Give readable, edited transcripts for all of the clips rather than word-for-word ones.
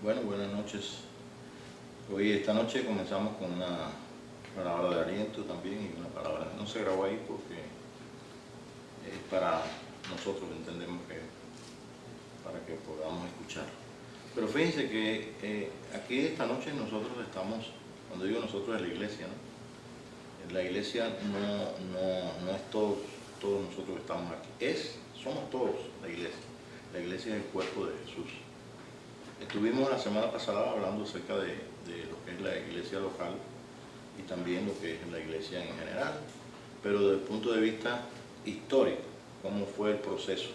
Bueno, buenas noches. Hoy, esta noche comenzamos con una palabra de aliento también y una palabra, no se grabó ahí porque es para nosotros, entendemos que para que podamos escuchar. Pero fíjense que aquí esta noche nosotros estamos, cuando digo nosotros es la iglesia, ¿no? La iglesia no es todos nosotros que estamos aquí, somos todos la iglesia. La iglesia es el cuerpo de Jesús. Estuvimos la semana pasada hablando acerca de lo que es la iglesia local y también lo que es la iglesia en general, pero desde el punto de vista histórico, cómo fue el proceso.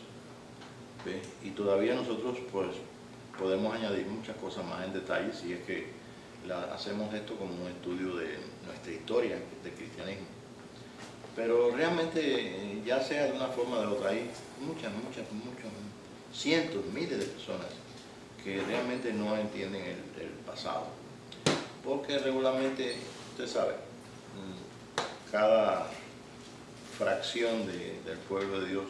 ¿Ve? Y todavía nosotros pues podemos añadir muchas cosas más en detalle si es que hacemos esto como un estudio de nuestra historia del cristianismo. Pero realmente, ya sea de una forma o de otra, hay muchos, cientos, miles de personas que realmente no entienden el pasado. Porque regularmente, usted sabe, cada fracción del pueblo de Dios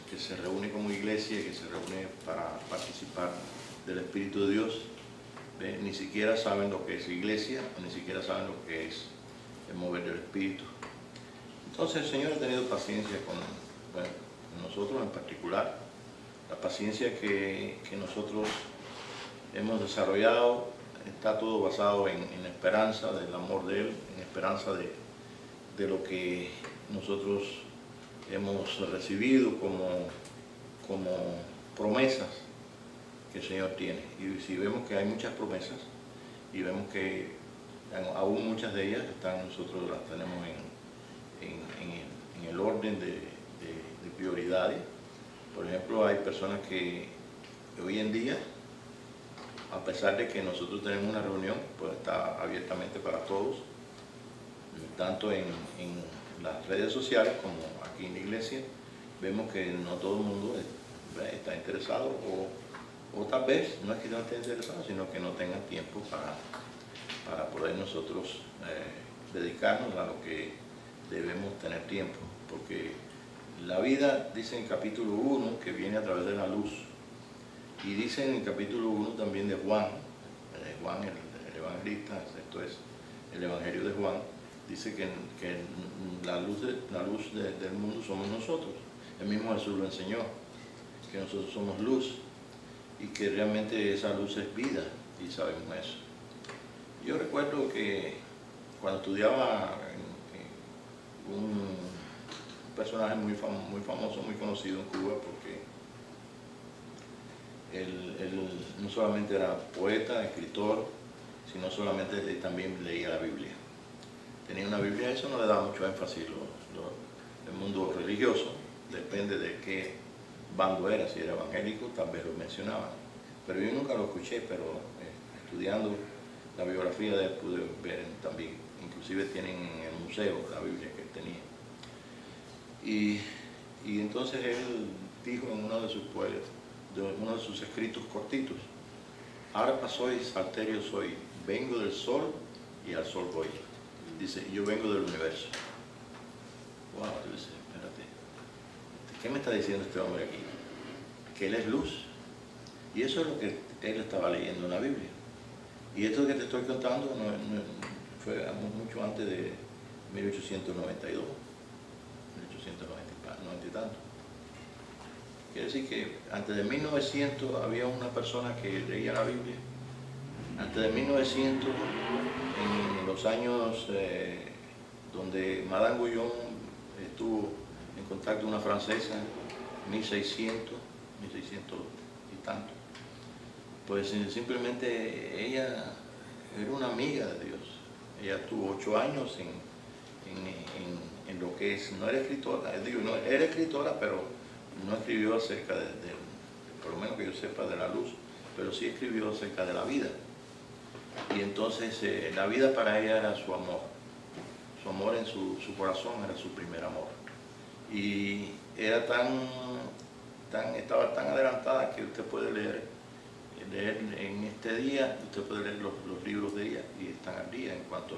que se reúne como iglesia, que se reúne para participar del Espíritu de Dios, ni siquiera saben lo que es iglesia, ni siquiera saben lo que es el mover del Espíritu. Entonces el Señor ha tenido paciencia con nosotros en particular, la paciencia que nosotros hemos desarrollado está todo basado en esperanza del amor de Él, en esperanza de lo que nosotros hemos recibido como promesas que el Señor tiene. Y si vemos que hay muchas promesas y vemos que aún muchas de ellas nosotros las tenemos en el orden de prioridades. Por ejemplo, hay personas que hoy en día, a pesar de que nosotros tenemos una reunión, pues está abiertamente para todos, tanto en las redes sociales como aquí en la iglesia, vemos que no todo el mundo está interesado o tal vez no es que no esté interesado, sino que no tengan tiempo para poder nosotros dedicarnos a lo que debemos tener tiempo, porque la vida, dice en el capítulo 1, que viene a través de la luz. Y dice en el capítulo 1 también de Juan, el evangelista, esto es el evangelio de Juan, dice que la luz del mundo somos nosotros. El mismo Jesús lo enseñó, que nosotros somos luz y que realmente esa luz es vida, y sabemos eso. Yo recuerdo que cuando estudiaba un personaje muy famoso, muy conocido en Cuba, porque él no solamente era poeta, escritor, sino solamente también leía la Biblia. Tenía una Biblia, eso no le daba mucho énfasis. El mundo religioso, depende de qué bando era, si era evangélico, tal vez lo mencionaban. Pero yo nunca lo escuché, pero estudiando la biografía de él pude ver también, inclusive tienen en el museo la Biblia que él tenía. Y entonces él dijo en uno de sus escritos cortitos: ahora soy, salterio soy, vengo del sol y al sol voy. Dice, yo vengo del universo. Wow, tú dices, espérate, ¿qué me está diciendo este hombre aquí? Que él es luz. Y eso es lo que él estaba leyendo en la Biblia. Y esto que te estoy contando fue mucho antes de 1892, 1890 y tanto. Quiere decir que antes de 1900 había una persona que leía la Biblia. Antes de 1900, en los años donde Madame Guyon estuvo en contacto con una francesa, 1600 y tanto, pues simplemente ella era una amiga de Dios. Ella tuvo 8 años en lo que es, no era escritora, no era escritora, pero no escribió acerca por lo menos que yo sepa, de la luz, pero sí escribió acerca de la vida. Y entonces la vida para ella era su amor en su corazón era su primer amor. Y era estaba tan adelantada que usted puede leer en este día, usted puede leer los libros de ella y están al día en cuanto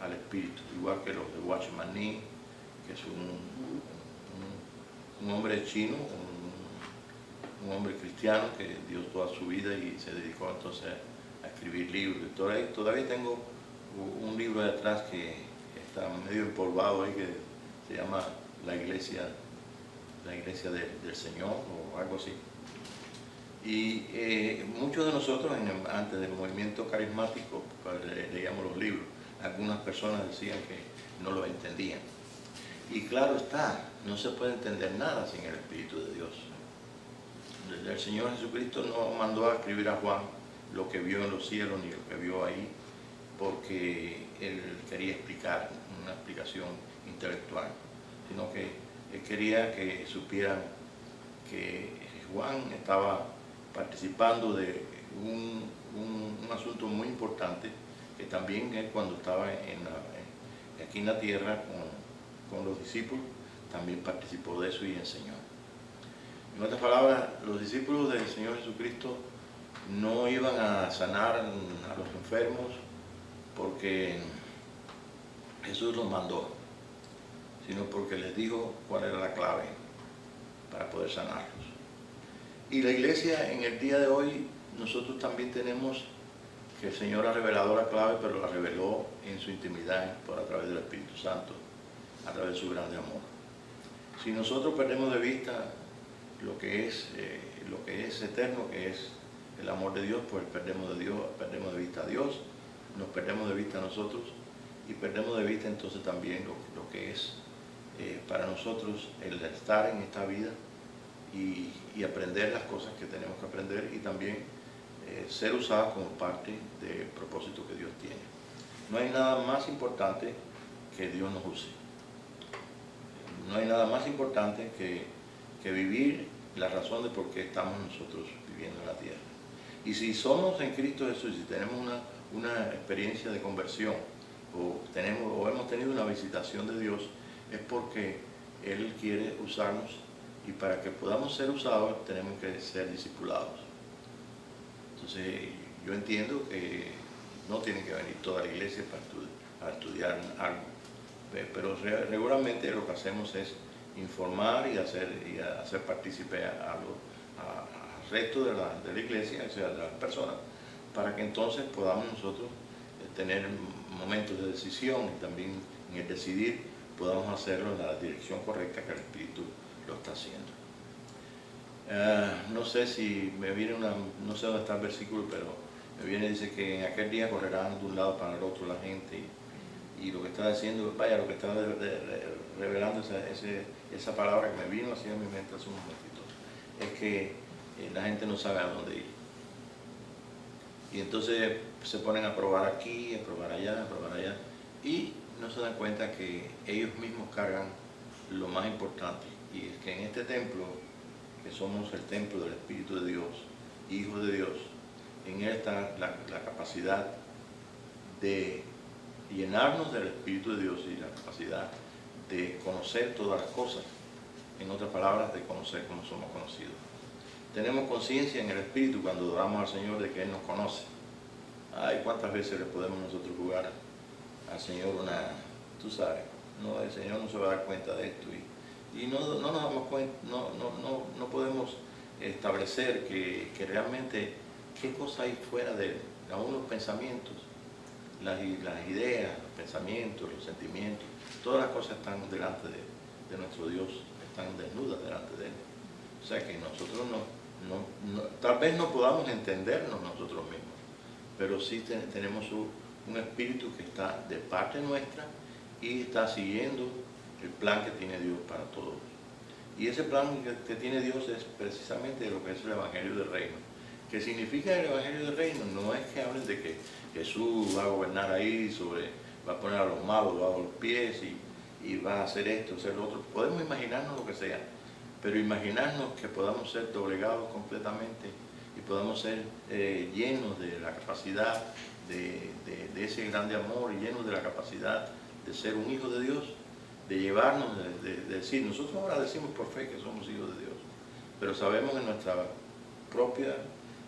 al espíritu, igual que los de Watchman Nee, que es un hombre chino, un hombre cristiano que dio toda su vida y se dedicó entonces a escribir libros. Todavía tengo un libro de atrás que está medio empolvado ahí, que se llama La Iglesia del Señor o algo así. Y muchos de nosotros, antes del movimiento carismático, pues, leíamos los libros. Algunas personas decían que no lo entendían. Y claro está, no se puede entender nada sin el Espíritu de Dios. El Señor Jesucristo no mandó a escribir a Juan lo que vio en los cielos ni lo que vio ahí, porque Él quería explicar, una explicación intelectual, sino que Él quería que supieran que Juan estaba participando de un asunto muy importante, que también él, cuando estaba aquí en la tierra con los discípulos, también participó de eso y enseñó. En otras palabras, los discípulos del Señor Jesucristo no iban a sanar a los enfermos porque Jesús los mandó, sino porque les dijo cuál era la clave para poder sanarlos. Y la iglesia en el día de hoy, nosotros también tenemos que el Señor ha revelado la clave, pero la reveló en su intimidad a través del Espíritu Santo, a través de su grande amor. Si nosotros perdemos de vista lo que es eterno, que es el amor de Dios, pues perdemos de vista a Dios, nos perdemos de vista a nosotros y perdemos de vista entonces también lo que es para nosotros el estar en esta vida y aprender las cosas que tenemos que aprender y también ser usados como parte del propósito que Dios tiene. No hay nada más importante que Dios nos use. No hay nada más importante que vivir la razón de por qué estamos nosotros viviendo en la tierra. Y si somos en Cristo Jesús, si tenemos una experiencia de conversión o hemos tenido una visitación de Dios, es porque Él quiere usarnos y para que podamos ser usados tenemos que ser discipulados. Entonces yo entiendo que no tiene que venir toda la iglesia para estudiar algo, pero regularmente lo que hacemos es informar y hacer partícipe al resto de la iglesia, o sea, de las personas, para que entonces podamos nosotros tener momentos de decisión y también en el decidir podamos hacerlo en la dirección correcta que el Espíritu lo está haciendo. No sé si me viene no sé dónde está el versículo, pero me viene, dice que en aquel día correrán de un lado para el otro la gente y lo que está diciendo, vaya, lo que está revelando esa palabra que me vino así en mi mente hace un momentito, es que la gente no sabe a dónde ir. Y entonces se ponen a probar aquí, a probar allá, y no se dan cuenta que ellos mismos cargan lo más importante, y es que en este templo, que somos el templo del Espíritu de Dios, hijos de Dios, en él está la capacidad de llenarnos del Espíritu de Dios y la capacidad de conocer todas las cosas, en otras palabras, de conocer como somos conocidos. Tenemos conciencia en el Espíritu cuando adoramos al Señor de que Él nos conoce. Ay, cuántas veces le podemos nosotros jugar al Señor tú sabes, no, el Señor no se va a dar cuenta de esto y no nos damos cuenta, no podemos establecer que realmente qué cosa hay fuera de Él, aún los pensamientos, las ideas, los pensamientos, los sentimientos, todas las cosas están delante de nuestro Dios, están desnudas delante de Él. O sea que nosotros tal vez no podamos entendernos nosotros mismos, pero sí tenemos un espíritu que está de parte nuestra y está siguiendo el plan que tiene Dios para todos. Y ese plan que tiene Dios es precisamente lo que es el Evangelio del Reino. ¿Qué significa el Evangelio del Reino? No es que hablen de que Jesús va a gobernar ahí, va a poner a los malos bajo los pies y va a hacer esto, hacer lo otro. Podemos imaginarnos lo que sea, pero imaginarnos que podamos ser doblegados completamente y podamos ser llenos de la capacidad de ese grande amor y llenos de la capacidad de ser un hijo de Dios, de llevarnos, de decir, nosotros ahora decimos por fe que somos hijos de Dios, pero sabemos en nuestro propio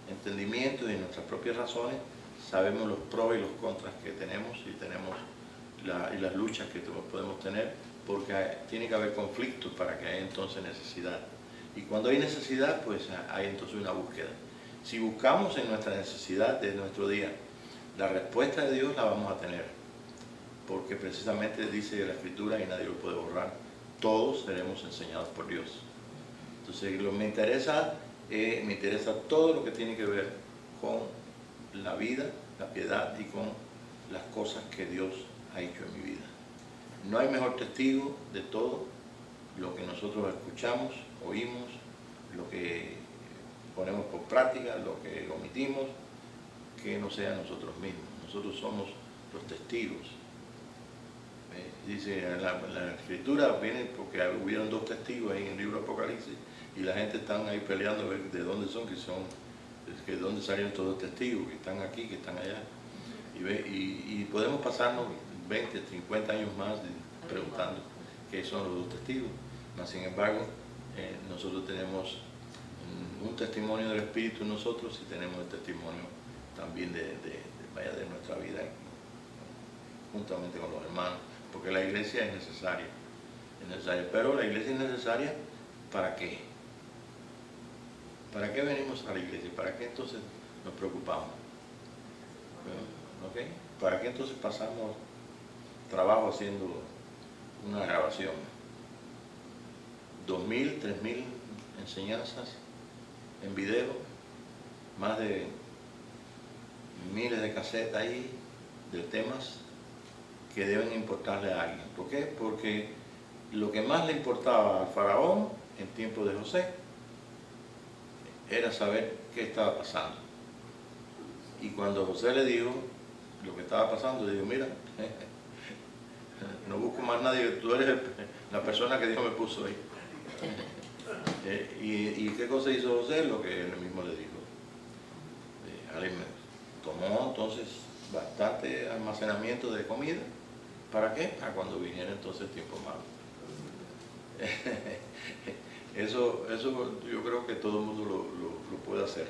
entendimiento y en nuestras propias razones, sabemos los pros y los contras que tenemos y las luchas que podemos tener, porque tiene que haber conflictos para que haya entonces necesidad. Y cuando hay necesidad, pues hay entonces una búsqueda. Si buscamos en nuestra necesidad de nuestro día, la respuesta de Dios la vamos a tener, porque precisamente dice la Escritura y nadie lo puede borrar, todos seremos enseñados por Dios. Entonces me interesa todo lo que tiene que ver con la vida, la piedad y con las cosas que Dios ha hecho en mi vida. No hay mejor testigo de todo lo que nosotros escuchamos, oímos, lo que ponemos por práctica, lo que omitimos, que no sea nosotros mismos. Nosotros somos los testigos. Dice la Escritura viene porque hubieron 2 testigos ahí en el libro de Apocalipsis y la gente está ahí peleando a ver de dónde son, que dónde salieron estos 2 testigos, que están aquí, que están allá. Y podemos pasarnos 20, 50 años más preguntando qué son los 2 testigos. Mas, sin embargo, nosotros tenemos un testimonio del Espíritu en nosotros y tenemos el testimonio también de nuestra vida juntamente con los hermanos, porque la iglesia es necesaria, pero la iglesia es necesaria ¿para qué? ¿Para qué venimos a la iglesia? ¿Para qué entonces nos preocupamos? ¿Okay? ¿Para qué entonces pasamos trabajo haciendo una grabación? 2.000, 3.000 enseñanzas en video, más de miles de casetas ahí de temas que deben importarle a alguien. ¿Por qué? Porque lo que más le importaba al faraón en tiempo de José era saber qué estaba pasando. Y cuando José le dijo lo que estaba pasando, le dijo, mira, no busco más nadie, tú eres la persona que Dios me puso ahí. ¿Y qué cosa hizo José? Lo que él mismo le dijo. Tomó entonces bastante almacenamiento de comida. ¿Para qué? Para cuando viniera entonces el tiempo malo. Eso yo creo que todo el mundo lo puede hacer.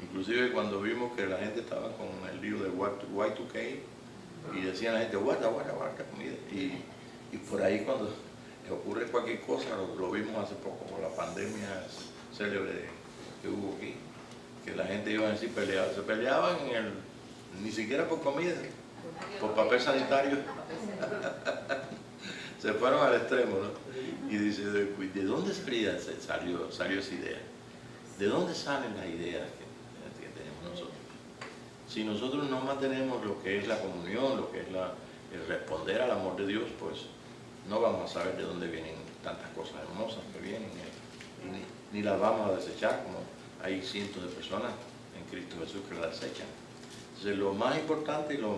Inclusive cuando vimos que la gente estaba con el lío de Y2K y decían la gente, guarda comida. Y por ahí cuando ocurre cualquier cosa, lo vimos hace poco con la pandemia célebre que hubo aquí, que la gente iba a decir se peleaban ni siquiera por comida, por papel sanitario. Se fueron al extremo, ¿no? Y dice, ¿de dónde salió esa idea? ¿De dónde salen las ideas que tenemos nosotros? Si nosotros no mantenemos lo que es la comunión, lo que es el responder al amor de Dios, pues no vamos a saber de dónde vienen tantas cosas hermosas que vienen, ni las vamos a desechar, como hay cientos de personas en Cristo Jesús que las desechan. Entonces, lo más importante y lo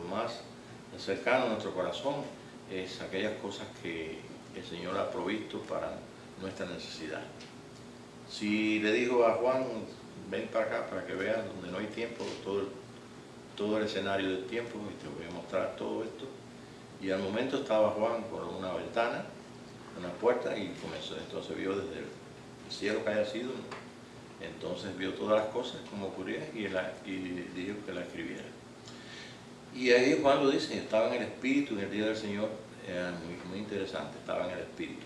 más cercano a nuestro corazón es aquellas cosas que el Señor ha provisto para nuestra necesidad. Si le dijo a Juan, ven para acá para que veas donde no hay tiempo, todo el escenario del tiempo, y te voy a mostrar todo esto. Y al momento estaba Juan por una ventana, una puerta, y comenzó, entonces vio desde el cielo que haya sido, entonces vio todas las cosas como ocurrían y dijo que la escribiera. Y ahí Juan lo dice, estaba en el Espíritu en el día del Señor, era muy interesante, estaba en el Espíritu.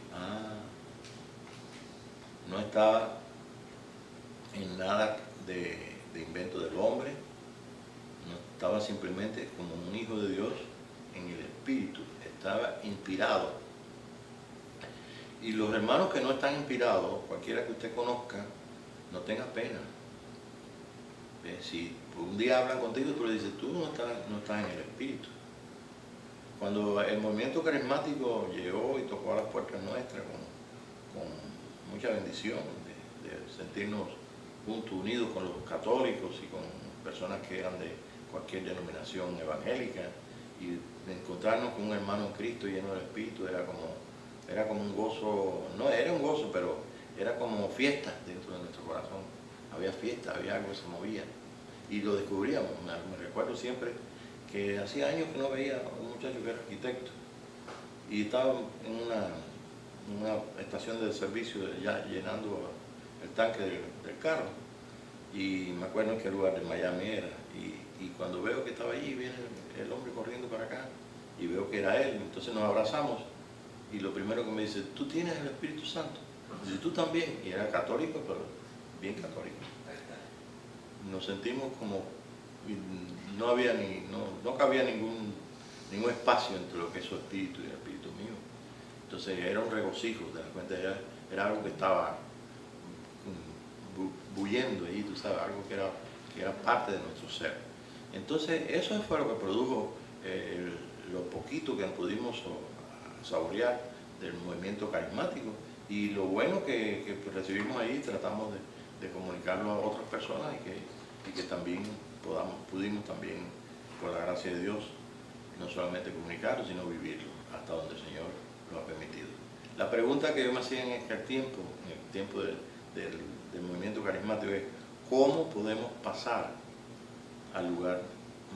No estaba en nada de invento del hombre, no estaba simplemente como un hijo de Dios en el Espíritu, estaba inspirado. Y los hermanos que no están inspirados, cualquiera que usted conozca, no tenga pena. Si un día hablan contigo, tú le dices, tú no estás en el Espíritu. Cuando el movimiento carismático llegó y tocó a las puertas nuestras con mucha bendición, de sentirnos juntos, unidos con los católicos y con personas que eran de cualquier denominación evangélica, y de encontrarnos con un hermano en Cristo lleno del Espíritu, era como un gozo, no era un gozo, pero era como fiesta dentro de nuestro corazón. Había fiesta, había algo que se movía y lo descubríamos. Me recuerdo siempre que hacía años que no veía a un muchacho que era arquitecto y estaba en una estación de servicio ya llenando el tanque del carro, y me acuerdo en qué lugar de Miami era, y cuando veo que estaba allí, viene el hombre corriendo para acá y veo que era él, entonces nos abrazamos y lo primero que me dice, ¿tú tienes el Espíritu Santo? Y dice, ¿tú también? Y era católico, pero bien católico. nos sentimos como, no había no cabía ningún espacio entre lo que es su espíritu y el espíritu mío. Entonces era un regocijo, te das cuenta, era algo que estaba bullendo ahí, tú sabes, algo que era parte de nuestro ser. Entonces eso fue lo que produjo lo poquito que pudimos saborear del movimiento carismático, y lo bueno que recibimos ahí tratamos de comunicarlo a otras personas, y que también pudimos también, por la gracia de Dios, no solamente comunicarlo, sino vivirlo hasta donde el Señor lo ha permitido. La pregunta que yo me hacía en el tiempo del movimiento carismático es: ¿cómo podemos pasar al lugar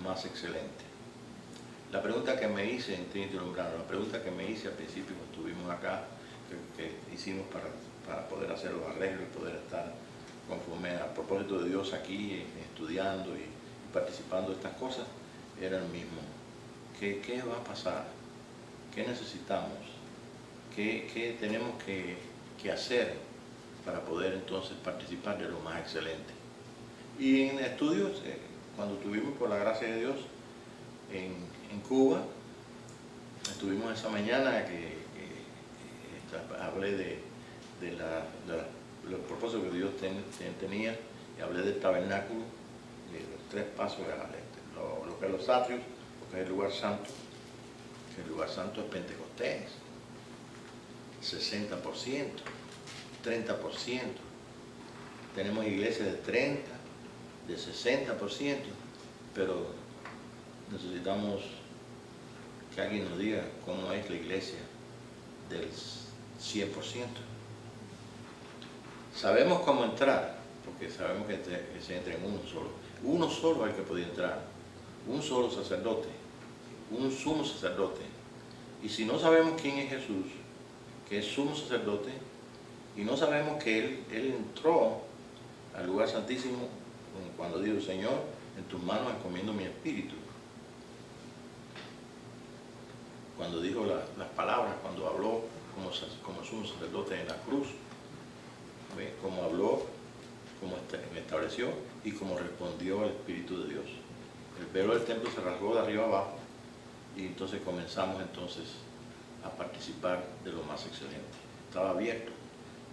más excelente? La pregunta que me hice en Trinity Lombrano, la pregunta que me hice al principio cuando estuvimos acá, que hicimos para poder hacer los arreglos y poder estar conforme al propósito de Dios aquí, estudiando y participando de estas cosas, era el mismo. ¿Qué va a pasar? ¿Qué necesitamos? ¿Qué tenemos que hacer para poder entonces participar de lo más excelente? Y en estudios, cuando estuvimos, por la gracia de Dios, en Cuba, estuvimos esa mañana que hablé de los propósitos que Dios tenía, y hablé del tabernáculo, de los 3 pasos, lo que es los atrios, lo que es el lugar santo, que el lugar santo es Pentecostés, 60%, 30%, tenemos iglesias de 30%, de 60%, pero necesitamos que alguien nos diga cómo es la iglesia del 100%. Sabemos cómo entrar, porque sabemos que se entra en uno solo. Uno solo es el que puede entrar, un solo sacerdote, un sumo sacerdote. Y si no sabemos quién es Jesús, que es sumo sacerdote, y no sabemos que Él entró al lugar santísimo cuando dijo: Señor, en tus manos encomiendo mi espíritu. Cuando dijo las palabras, cuando habló como sumo sacerdote en la cruz, ¿ve? Como habló, como estableció y como respondió al Espíritu de Dios. El velo del templo se rasgó de arriba abajo, y entonces comenzamos a participar de lo más excelente. Estaba abierto.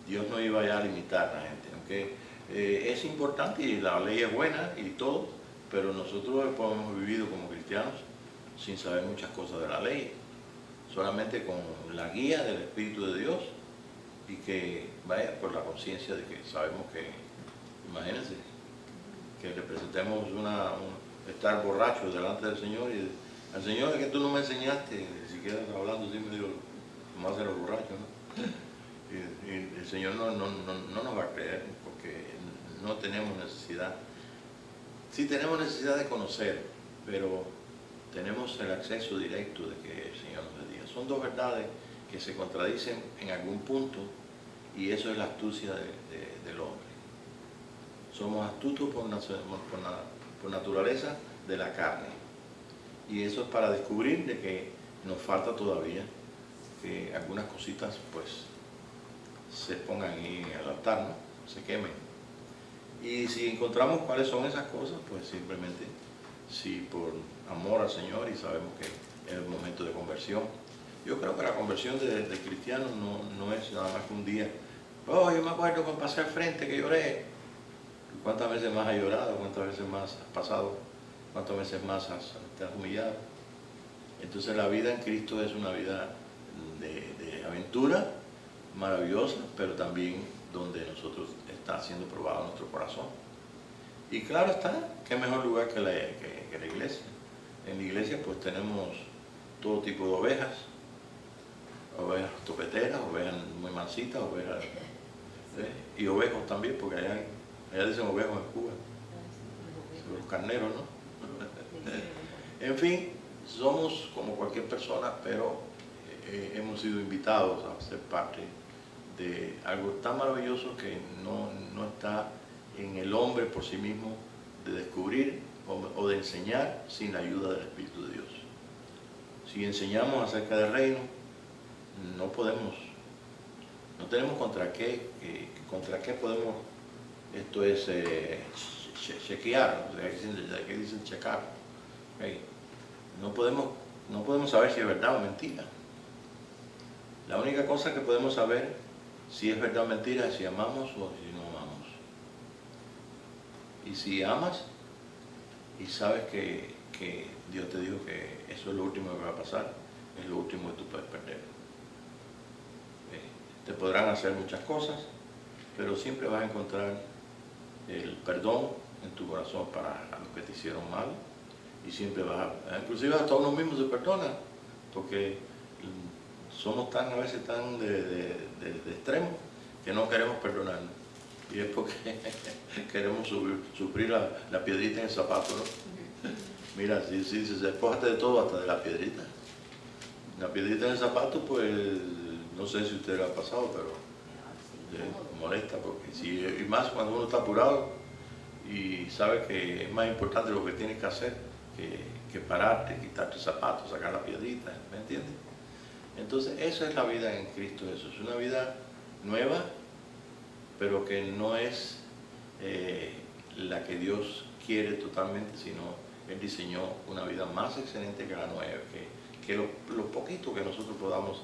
Dios no iba ya a limitar a la gente, aunque es importante y la ley es buena y todo, pero nosotros hemos vivido como cristianos sin saber muchas cosas de la ley, solamente con la guía del Espíritu de Dios, y que vaya por la conciencia de que sabemos que, imagínense, que le presentemos estar borracho delante del Señor, y al Señor: es que tú no me enseñaste, ni siquiera hablando así me dijo, más de los borrachos, ¿no? Y el Señor no nos va a creer, porque no tenemos necesidad. Sí tenemos necesidad de conocer, pero tenemos el acceso directo de que el Señor nos diga. Son 2 verdades que se contradicen en algún punto, y eso es la astucia del hombre. Somos astutos por naturaleza de la carne, y eso es para descubrir de que nos falta todavía que algunas cositas pues se pongan ahí en el altar, ¿no? Se quemen. Y si encontramos cuáles son esas cosas, pues simplemente, si por amor al Señor y sabemos que es el momento de conversión. Yo creo que la conversión de cristianos no es nada más que un día: oh, yo me acuerdo cuando pasé al frente que lloré. ¿Cuántas veces más has llorado? ¿Cuántas veces más has pasado? ¿Cuántas veces más te has humillado? Entonces la vida en Cristo es una vida de aventura maravillosa, pero también donde nosotros está siendo probado nuestro corazón. Y claro está, qué mejor lugar que la iglesia. En la iglesia pues tenemos todo tipo de ovejas topeteras, ovejas muy mansitas, ovejas, y ovejos también, porque allá dicen ovejos en Cuba, los carneros, ¿no? En fin, somos como cualquier persona, pero hemos sido invitados a ser parte de algo tan maravilloso que no está en el hombre por sí mismo de descubrir o de enseñar sin la ayuda del Espíritu de Dios. Si enseñamos acerca del reino, no tenemos contra qué podemos, chequear, o sea, que dicen checar. ¿Okay? No podemos saber si es verdad o mentira. La única cosa que podemos saber si es verdad o mentira es si amamos o si no amamos. Y si amas y sabes que Dios te dijo que eso es lo último que va a pasar, es lo último que tú puedes perder. Te podrán hacer muchas cosas, pero siempre vas a encontrar el perdón en tu corazón para los que te hicieron mal, y siempre vas a, inclusive hasta uno mismo se perdona, porque somos a veces tan de extremo que no queremos perdonarnos, y es porque queremos sufrir la piedrita en el zapato, ¿no? Mira, si dices, despójate de todo, hasta de la piedrita. La piedrita en el zapato, pues, no sé si a usted le ha pasado, pero molesta, porque y más cuando uno está apurado y sabe que es más importante lo que tienes que hacer que pararte, quitarte el zapato, sacar la piedrita, ¿me entiendes? Entonces, eso es la vida en Cristo Jesús, una vida nueva, pero que no es la que Dios quiere totalmente, sino Él diseñó una vida más excelente que la nueva, que lo poquito que nosotros podamos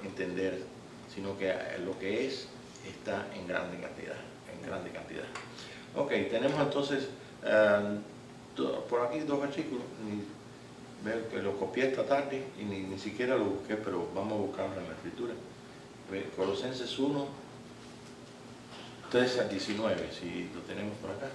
entender, sino que lo que es está en grande cantidad. Ok, tenemos entonces por aquí dos versículos. Veo que lo copié esta tarde y ni siquiera lo busqué, pero vamos a buscarlo en la escritura. Colosenses 1, 13 al 19, si lo tenemos por acá.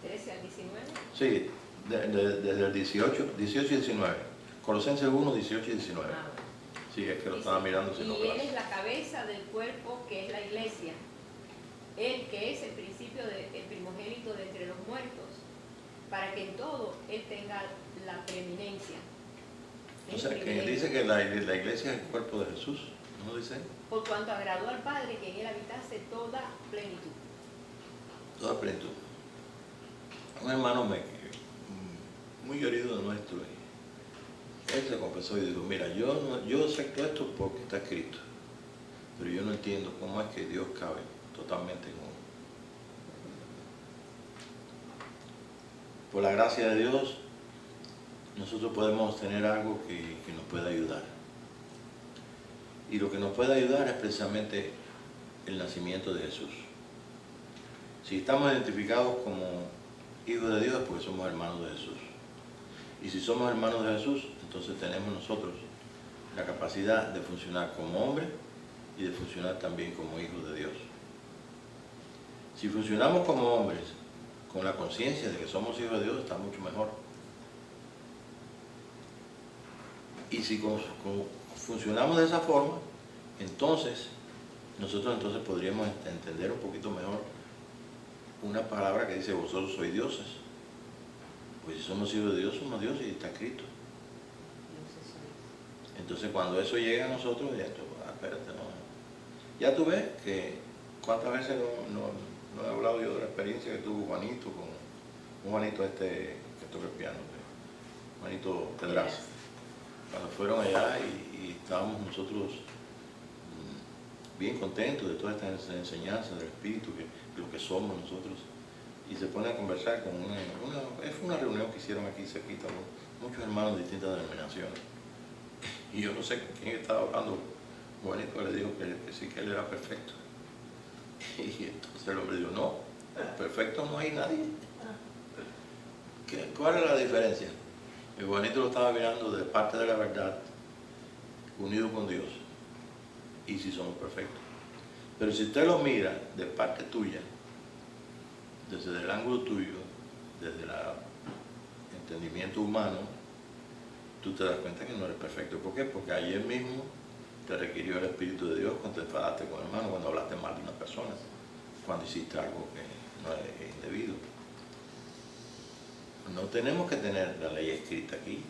¿13 al 19? Sí, desde el 18 y 19. Colosenses 1, 18 y 19. Ah, bueno. Sí, es que lo estaba mirando. Y Él es la cabeza del cuerpo, que es la iglesia. Él que es el principio, el primogénito de entre los muertos, para que en todo Él tenga la preeminencia. O sea, que dice que la iglesia es el cuerpo de Jesús, ¿no dice? Por cuanto agradó al Padre que en Él habitase toda plenitud. Toda plenitud. Un hermano muy querido de nuestro, él se confesó y dijo, mira, yo acepto esto porque está escrito, pero yo no entiendo cómo es que Dios cabe totalmente en uno. Por la gracia de Dios, nosotros podemos tener algo que nos pueda ayudar. Y lo que nos puede ayudar es precisamente el nacimiento de Jesús. Si estamos identificados como hijos de Dios es porque somos hermanos de Jesús. Y si somos hermanos de Jesús, entonces tenemos nosotros la capacidad de funcionar como hombres y de funcionar también como hijos de Dios. Si funcionamos como hombres con la conciencia de que somos hijos de Dios, está mucho mejor. Y si funcionamos de esa forma, entonces nosotros podríamos entender un poquito mejor una palabra que dice, vosotros sois dioses. Pues si somos hijos de Dios, somos dioses y está escrito. Entonces cuando eso llega a nosotros, ya espérate, no. Ya tú ves que cuántas veces no he hablado yo de la experiencia que tuvo Juanito con un Juanito que toca el piano, Juanito Pedraza. Cuando fueron allá y estábamos nosotros bien contentos de toda esta enseñanza del Espíritu, lo que somos nosotros, y se pone a conversar con fue una reunión que hicieron aquí cerquita, muchos hermanos de distintas denominaciones, y yo no sé quién estaba hablando. Juanito le dijo que sí, que él era perfecto, y entonces el hombre dijo, no, perfecto no hay nadie. ¿Cuál es la diferencia? El Juanito lo estaba mirando de parte de la verdad, unido con Dios, y si somos perfectos. Pero si usted lo mira de parte tuya, desde el ángulo tuyo, desde el entendimiento humano, tú te das cuenta que no eres perfecto. ¿Por qué? Porque ayer mismo te requirió el Espíritu de Dios cuando te enfadaste con el hermano, cuando hablaste mal de una persona, cuando hiciste algo que no es indebido. No tenemos que tener la ley escrita aquí.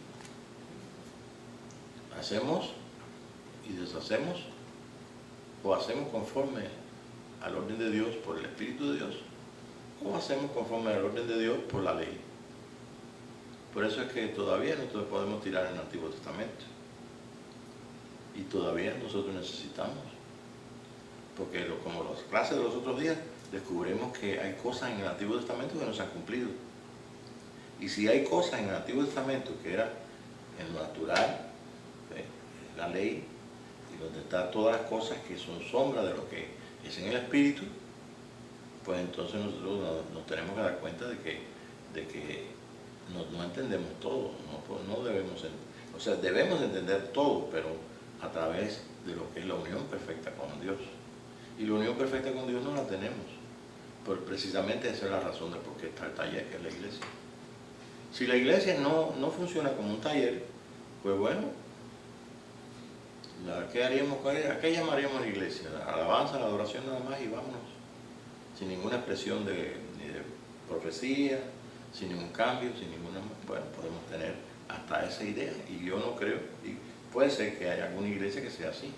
Hacemos y deshacemos, o hacemos conforme al orden de Dios por el Espíritu de Dios, o hacemos conforme al orden de Dios por la ley. Por eso es que todavía nosotros podemos tirar en el Antiguo Testamento. Y todavía nosotros necesitamos. Porque como las clases de los otros días, descubrimos que hay cosas en el Antiguo Testamento que no se han cumplido. Y si hay cosas en el Antiguo Testamento que era en lo natural, la ley, y donde están todas las cosas que son sombra de lo que es en el Espíritu, pues entonces nosotros nos tenemos que dar cuenta de que no entendemos todo, no debemos, o sea, debemos entender todo, pero a través de lo que es la unión perfecta con Dios. Y la unión perfecta con Dios no la tenemos, precisamente esa es la razón de por qué está el taller, que es la iglesia. Si la iglesia no funciona como un taller, pues bueno, ¿qué haríamos? ¿A qué llamaríamos la iglesia? La alabanza, la adoración nada más y vámonos. Sin ninguna expresión ni de profecía, sin ningún cambio, sin ninguna... Bueno, podemos tener hasta esa idea y yo no creo, y puede ser que haya alguna iglesia que sea así.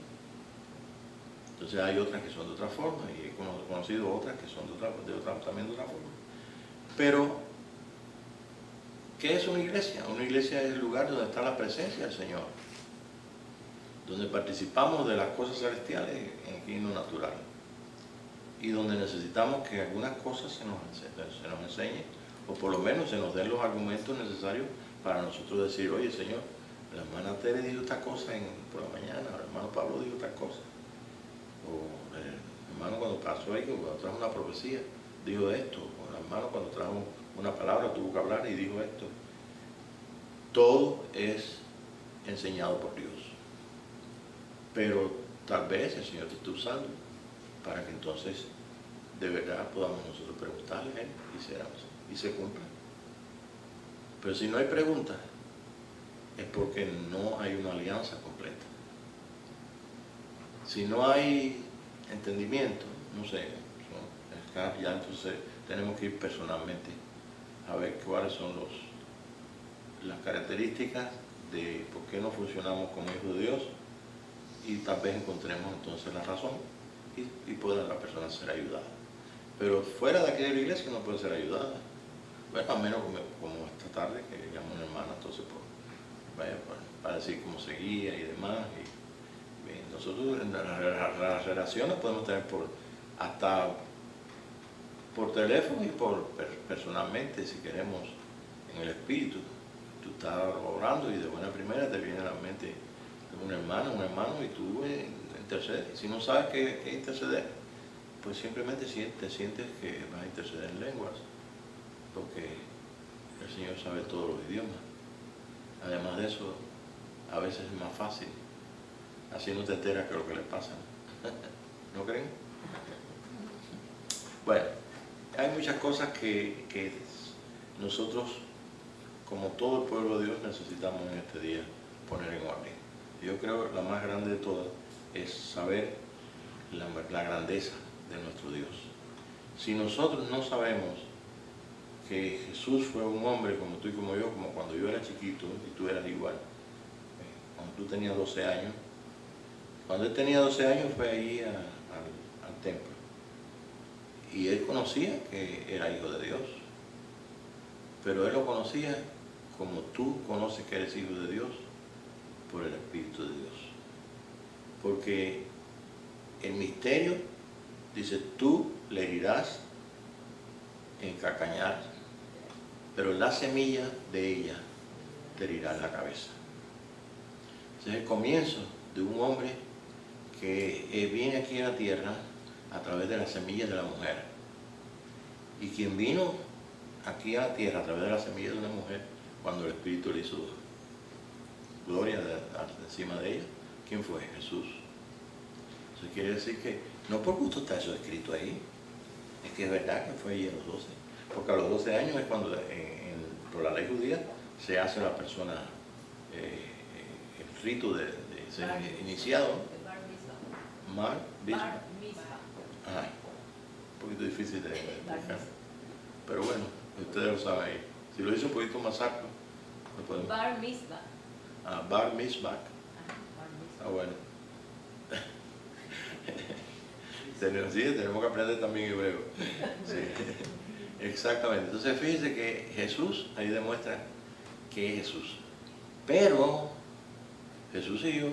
Entonces hay otras que son de otra forma y he conocido otras que son también de otra forma. Pero, ¿qué es una iglesia? Una iglesia es el lugar donde está la presencia del Señor, donde participamos de las cosas celestiales aquí en lo natural y donde necesitamos que algunas cosas se nos enseñen o por lo menos se nos den los argumentos necesarios para nosotros decir, oye Señor, la hermana Tere dijo esta cosa por la mañana, el hermano Pablo dijo esta cosa, o el hermano cuando pasó ahí, cuando trajo una profecía, dijo esto, o el hermano cuando trajo una palabra tuvo que hablar y dijo esto. Todo es enseñado por Dios, pero tal vez el Señor te esté usando para que entonces de verdad podamos nosotros preguntarle a Él y se cumpla. Pero si no hay preguntas, es porque no hay una alianza completa. Si no hay entendimiento, no sé, ya entonces tenemos que ir personalmente a ver cuáles son las características de por qué no funcionamos como hijos de Dios y tal vez encontremos entonces la razón y pueda la persona ser ayudada. Pero fuera de aquí de la iglesia no puede ser ayudada. Bueno, a menos como esta tarde que llamó una hermana, entonces para decir cómo seguía y demás. Y nosotros en las relaciones podemos tener hasta por teléfono y personalmente, si queremos, en el espíritu. Tú estás orando y de buena primera te viene a la mente un hermano y tú intercedes. Si no sabes qué interceder, pues simplemente te sientes que vas a interceder en lenguas, porque el Señor sabe todos los idiomas. Además de eso, a veces es más fácil, así no te enteras que lo que le pasa. ¿No creen? Bueno, hay muchas cosas que nosotros, como todo el pueblo de Dios, necesitamos en este día poner en orden. Yo creo que la más grande de todas es saber la grandeza de nuestro Dios. Si nosotros no sabemos que Jesús fue un hombre como tú y como yo, como cuando yo era chiquito y tú eras igual, cuando tú tenías 12 años, cuando él tenía 12 años fue ahí al templo y él conocía que era hijo de Dios, pero él lo conocía como tú conoces que eres hijo de Dios, por el Espíritu de Dios. Porque el misterio dice, tú le herirás en calcañar, pero la semilla de ella te herirá en la cabeza. Ese es el comienzo de un hombre que viene aquí a la tierra a través de las semillas de la mujer. Y quien vino aquí a la tierra a través de la semilla de una mujer, cuando el Espíritu le hizo gloria encima de ella, ¿quién fue? Jesús. Eso quiere decir que no por gusto está eso escrito ahí, es que es verdad que fue ahí a los 12, porque a los 12 años es cuando por la ley judía se hace la persona el rito de ser iniciado. Bar Mitzvah. Un poquito difícil de explicar, pero bueno, ustedes lo saben ahí. Si lo hizo un poquito más alto, lo podemos. Bar Mitzvah. Bar Mitzvah. Bueno. Tenemos que aprender también hebreo. Sí. Exactamente. Entonces fíjense que Jesús ahí demuestra que es Jesús. Pero Jesús y yo,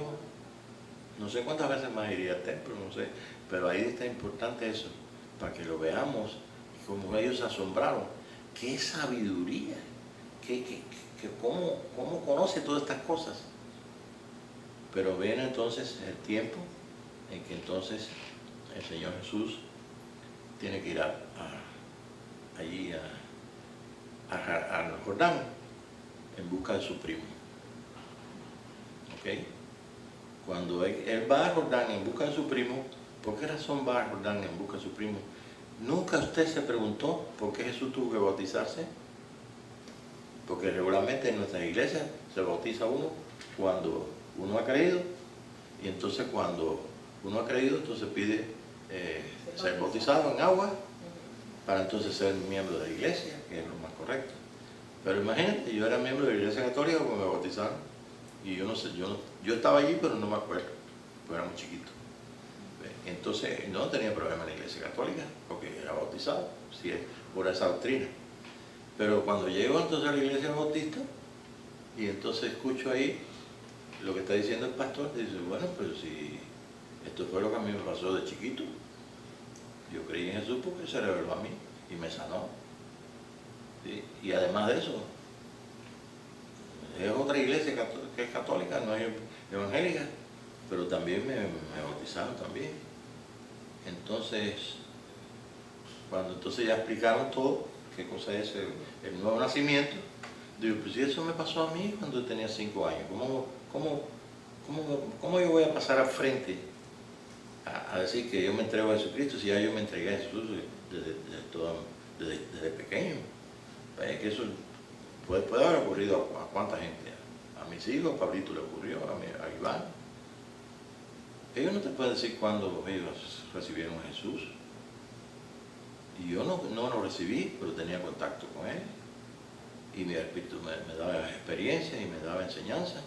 no sé cuántas veces más iría al templo, no sé, pero ahí está importante eso, para que lo veamos, como ellos se asombraron. ¡Qué sabiduría! ¿Cómo conoce todas estas cosas? Pero viene entonces el tiempo en que entonces el Señor Jesús tiene que ir allí al Jordán en busca de su primo. ¿Ok? Cuando él va al Jordán en busca de su primo, ¿por qué razón va al Jordán en busca de su primo? ¿Nunca usted se preguntó por qué Jesús tuvo que bautizarse? Porque regularmente en nuestras iglesias se bautiza uno cuando uno ha creído, y entonces cuando uno ha creído, entonces pide ser bautizado en agua para entonces ser miembro de la iglesia, que es lo más correcto. Pero imagínate, yo era miembro de la iglesia católica cuando me bautizaron, y yo no sé, yo estaba allí, pero no me acuerdo, porque era muy chiquito. Entonces no tenía problema en la iglesia católica, porque era bautizado, si es por esa doctrina. Pero cuando llego entonces a la iglesia bautista, y entonces escucho ahí lo que está diciendo el pastor, dice, bueno, pues si esto fue lo que a mí me pasó de chiquito, yo creí en Jesús porque se reveló a mí y me sanó. ¿Sí? Y además de eso, es otra iglesia que es católica, no es evangélica, pero también me bautizaron también. Entonces, cuando entonces ya explicaron todo, qué cosa es el nuevo nacimiento, digo, pues si eso me pasó a mí cuando tenía 5 años, ¿cómo yo voy a pasar al frente a decir que yo me entrego a Jesucristo si ya yo me entregué a Jesús desde pequeño? Que eso puede haber ocurrido a cuánta gente, a mis hijos, a Pablito le ocurrió, a Iván. Ellos no te pueden decir cuándo ellos recibieron a Jesús. Y yo no lo recibí, pero tenía contacto con él. Y mi espíritu me daba experiencia y me daba enseñanza.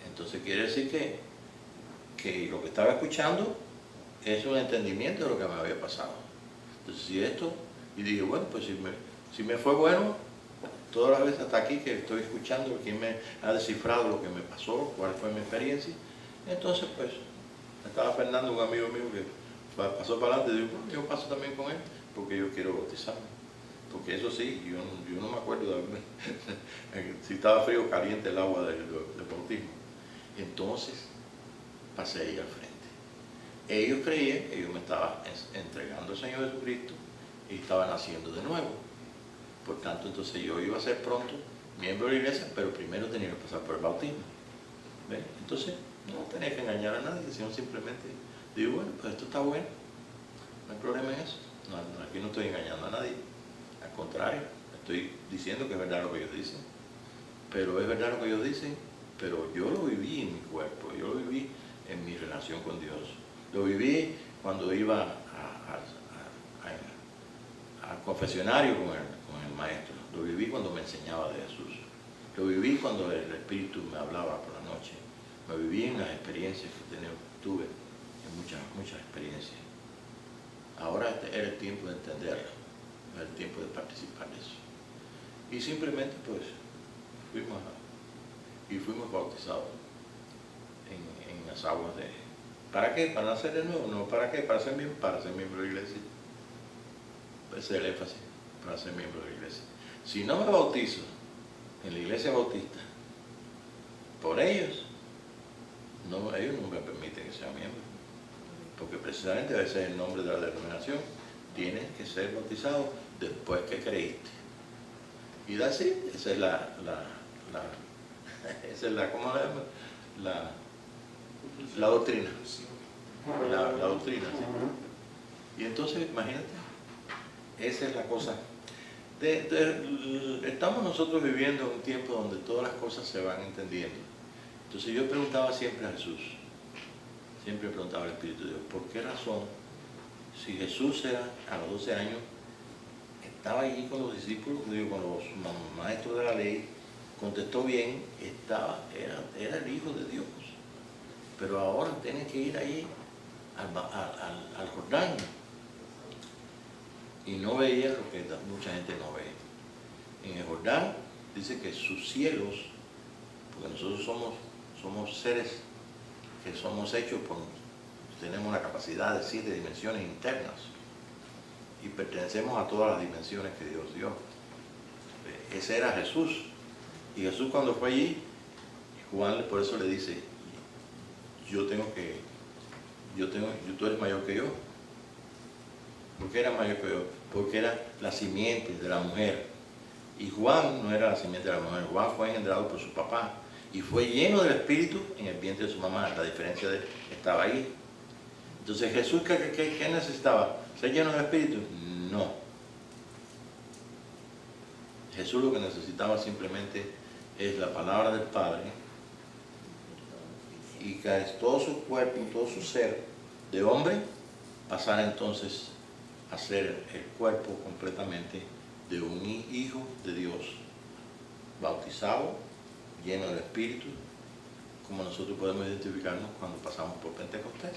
Entonces quiere decir que lo que estaba escuchando es un entendimiento de lo que me había pasado. Entonces si esto, y dije, bueno, pues si me fue bueno, todas las veces hasta aquí que estoy escuchando, quién me ha descifrado lo que me pasó, cuál fue mi experiencia, entonces pues estaba Fernando, un amigo mío que pasó para adelante, y digo, bueno, yo paso también con él, porque yo quiero bautizarme. Porque eso sí, yo no me acuerdo de haberme, si estaba frío o caliente el agua del bautismo. Entonces pasé ahí al frente. Ellos creían que yo me estaba entregando al Señor Jesucristo y estaba naciendo de nuevo. Por tanto, entonces yo iba a ser pronto miembro de la iglesia, pero primero tenía que pasar por el bautismo. ¿Ven? Entonces no tenía que engañar a nadie, sino simplemente digo, bueno, pues esto está bueno, no hay problema en eso. No, aquí no estoy engañando a nadie. Al contrario, estoy diciendo que es verdad lo que ellos dicen. Pero es verdad lo que ellos dicen, pero yo lo viví en mi cuerpo, yo lo viví en mi relación con Dios. Lo viví cuando iba al confesionario con el maestro. Lo viví cuando me enseñaba de Jesús. Lo viví cuando el Espíritu me hablaba por la noche. Lo viví en las experiencias que tuve, en muchas experiencias. Ahora era el tiempo de entenderlo, era el tiempo de participar de eso. Y simplemente pues fuimos bautizados en las aguas de... ¿Para qué? ¿Para nacer de nuevo? No, ¿para qué? Para ser miembro de la iglesia. Ese es el énfasis, para ser miembro de la iglesia. Si no me bautizo en la iglesia bautista, por ellos no me permiten que sea miembro. Porque precisamente ese es el nombre de la denominación. Tienes que ser bautizado después que creíste. Y así, esa es ¿cómo se llama? La doctrina. La doctrina, sí. Y entonces, imagínate, esa es la cosa. Estamos nosotros viviendo un tiempo donde todas las cosas se van entendiendo. Entonces yo preguntaba siempre a Jesús, siempre preguntaba al Espíritu de Dios, ¿por qué razón, si Jesús era a los 12 años, estaba allí con los discípulos, digo, con los maestros de la ley, contestó bien, era el Hijo de Dios, pero ahora tiene que ir allí al Jordán? Y no veía lo que mucha gente no ve. En el Jordán dice que sus cielos, porque nosotros somos seres que somos hechos tenemos una capacidad de 7 dimensiones internas y pertenecemos a todas las dimensiones que Dios dio. Ese era Jesús. Y Jesús cuando fue allí, Juan por eso le dice, tú eres mayor que yo. ¿Por qué era mayor que yo? Porque era la simiente de la mujer. Y Juan no era la simiente de la mujer, Juan fue engendrado por su papá y fue lleno del Espíritu en el vientre de su mamá. La diferencia de estaba ahí. Entonces Jesús, ¿qué necesitaba? ¿Ser lleno del Espíritu? No. Jesús lo que necesitaba simplemente es la palabra del Padre y que todo su cuerpo, todo su ser de hombre pasara entonces a ser el cuerpo completamente de un hijo de Dios, bautizado, lleno del Espíritu, como nosotros podemos identificarnos cuando pasamos por Pentecostés.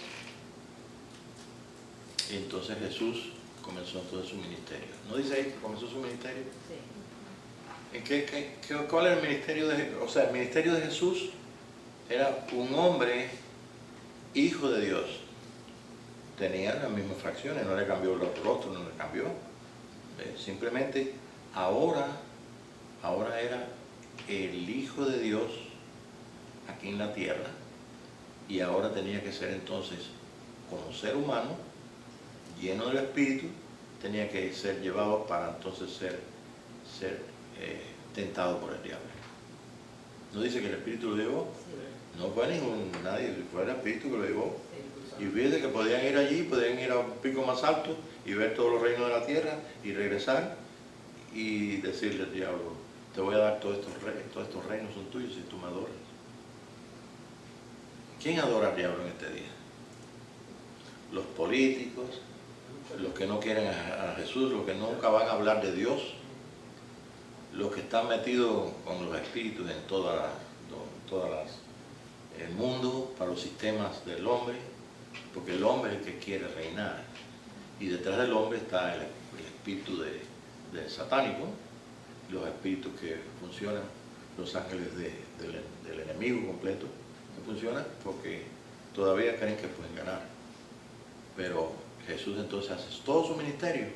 Y entonces Jesús comenzó todo su ministerio. ¿No dice ahí que comenzó su ministerio? Sí. ¿Cuál era el ministerio de Jesús? O sea, el ministerio de Jesús era un hombre, hijo de Dios. Tenía las mismas fracciones, no le cambió el rostro, no le cambió. Simplemente ahora era el Hijo de Dios aquí en la tierra y ahora tenía que ser entonces como ser humano, lleno del Espíritu, tenía que ser llevado para entonces ser tentado por el diablo. ¿No dice que el Espíritu lo llevó? Sí. No fue nadie, fue el Espíritu que lo llevó. Y fíjate que podían ir allí, podían ir a un pico más alto y ver todos los reinos de la tierra y regresar y decirle al diablo, te voy a dar todos estos reinos son tuyos si tú me adoras. ¿Quién adora al diablo en este día? Los políticos, los que no quieren a Jesús, los que nunca van a hablar de Dios, los que están metidos con los espíritus en el mundo, para los sistemas del hombre, porque el hombre es el que quiere reinar. Y detrás del hombre está el espíritu del satánico, los espíritus que funcionan, los ángeles del enemigo completo, que funcionan porque todavía creen que pueden ganar. Pero Jesús entonces hace todo su ministerio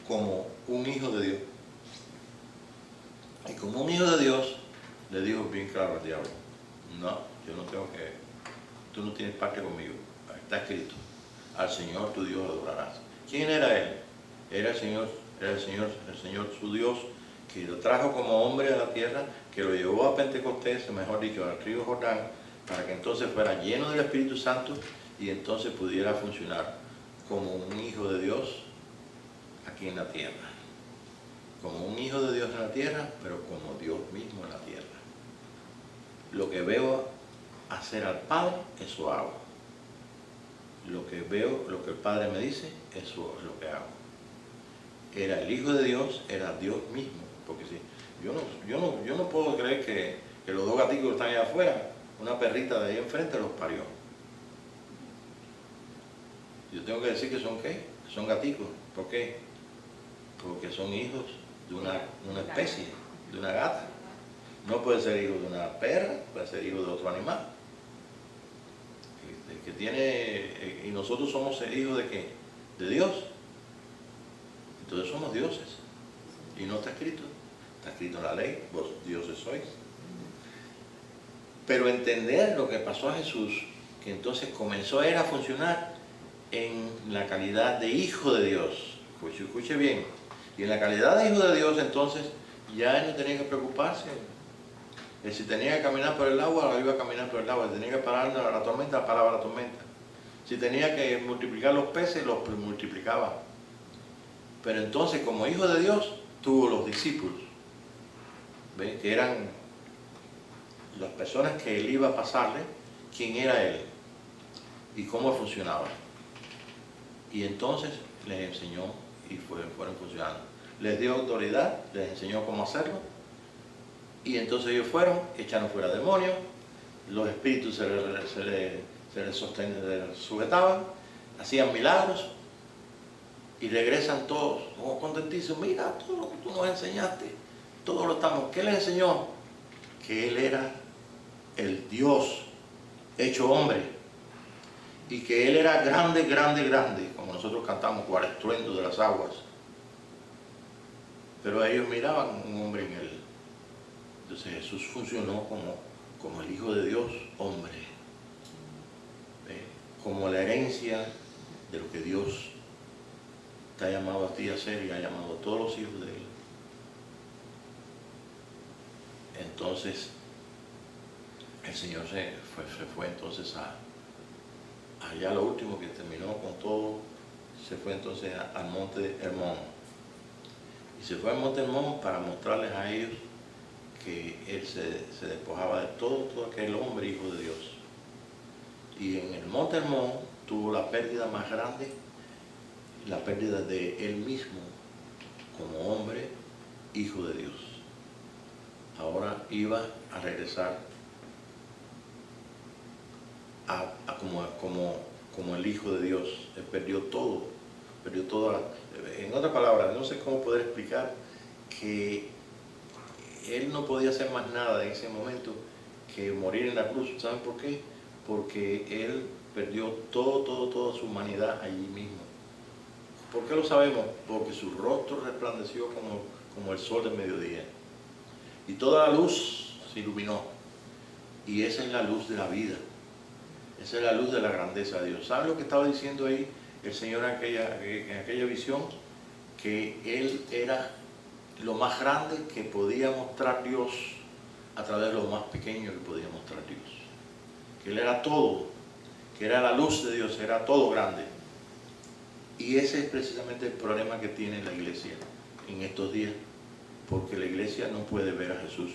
como un hijo de Dios. Y como un hijo de Dios, le dijo bien claro al diablo, no, yo no tengo que, tú no tienes parte conmigo, está escrito, al Señor tu Dios adorarás. ¿Quién era Él? Era el Señor su Dios, que lo trajo como hombre a la tierra, que lo llevó a Pentecostés, mejor dicho, al río Jordán, para que entonces fuera lleno del Espíritu Santo y entonces pudiera funcionar como un hijo de Dios aquí en la tierra. Como un hijo de Dios en la tierra, pero como Dios mismo en la tierra. Lo que veo hacer al Padre, eso hago. Lo que veo, lo que el Padre me dice, eso es lo que hago. Era el Hijo de Dios, era Dios mismo. Porque si yo no puedo creer que los dos gatitos que están allá afuera, una perrita de ahí enfrente los parió. Yo tengo que decir que son ¿qué? Que son gaticos. ¿Por qué? Porque son hijos de una especie, de una gata. No puede ser hijo de una perra, puede ser hijo de otro animal. Que tiene, y nosotros somos hijos de ¿qué? De Dios. Entonces somos dioses. Y no está escrito en la ley, vos dioses sois. Pero entender lo que pasó a Jesús, que entonces comenzó a funcionar en la calidad de hijo de Dios. Escuche bien. Y en la calidad de hijo de Dios, entonces, ya él no tenía que preocuparse. Él si tenía que caminar por el agua, iba a caminar por el agua. Si tenía que parar la tormenta, paraba la tormenta. Si tenía que multiplicar los peces, los multiplicaba. Pero entonces, como hijo de Dios, tuvo los discípulos, ¿ven? Que eran las personas que él iba a pasarle, quién era él y cómo funcionaba. Y entonces les enseñó y fueron funcionando. Les dio autoridad, les enseñó cómo hacerlo. Y entonces ellos fueron, echaron fuera demonios, los espíritus se les sujetaban, hacían milagros y regresan todos contentísimos. Mira todo lo que tú nos enseñaste, todo lo estamos. ¿Qué les enseñó? Que Él era el Dios hecho hombre y que Él era grande, grande, grande, como nosotros cantamos, cual estruendo de las aguas. Pero ellos miraban un hombre en Él. Entonces Jesús funcionó como el Hijo de Dios, hombre, como la herencia de lo que Dios te ha llamado a ti a ser y ha llamado a todos los hijos de Él. Entonces el Señor se fue entonces allá, lo último que terminó con todo, se fue entonces al monte Hermón. Y se fue al monte Hermón para mostrarles a ellos que Él se despojaba de todo aquel hombre hijo de Dios. Y en el monte Hermón tuvo la pérdida más grande, la pérdida de Él mismo como hombre, hijo de Dios. Ahora iba a regresar como el Hijo de Dios. Él perdió todo, en otras palabras, no sé cómo poder explicar que Él no podía hacer más nada en ese momento que morir en la cruz. ¿Saben por qué? Porque Él perdió toda su humanidad allí mismo. ¿Por qué lo sabemos? Porque su rostro resplandeció como el sol del mediodía. Y toda la luz se iluminó. Y esa es la luz de la vida. Esa es la luz de la grandeza de Dios. ¿Sabe lo que estaba diciendo ahí el Señor en aquella visión? Que Él era lo más grande que podía mostrar Dios a través de lo más pequeño que podía mostrar Dios. Que Él era todo, que era la luz de Dios, era todo grande. Y ese es precisamente el problema que tiene la iglesia en estos días, porque la iglesia no puede ver a Jesús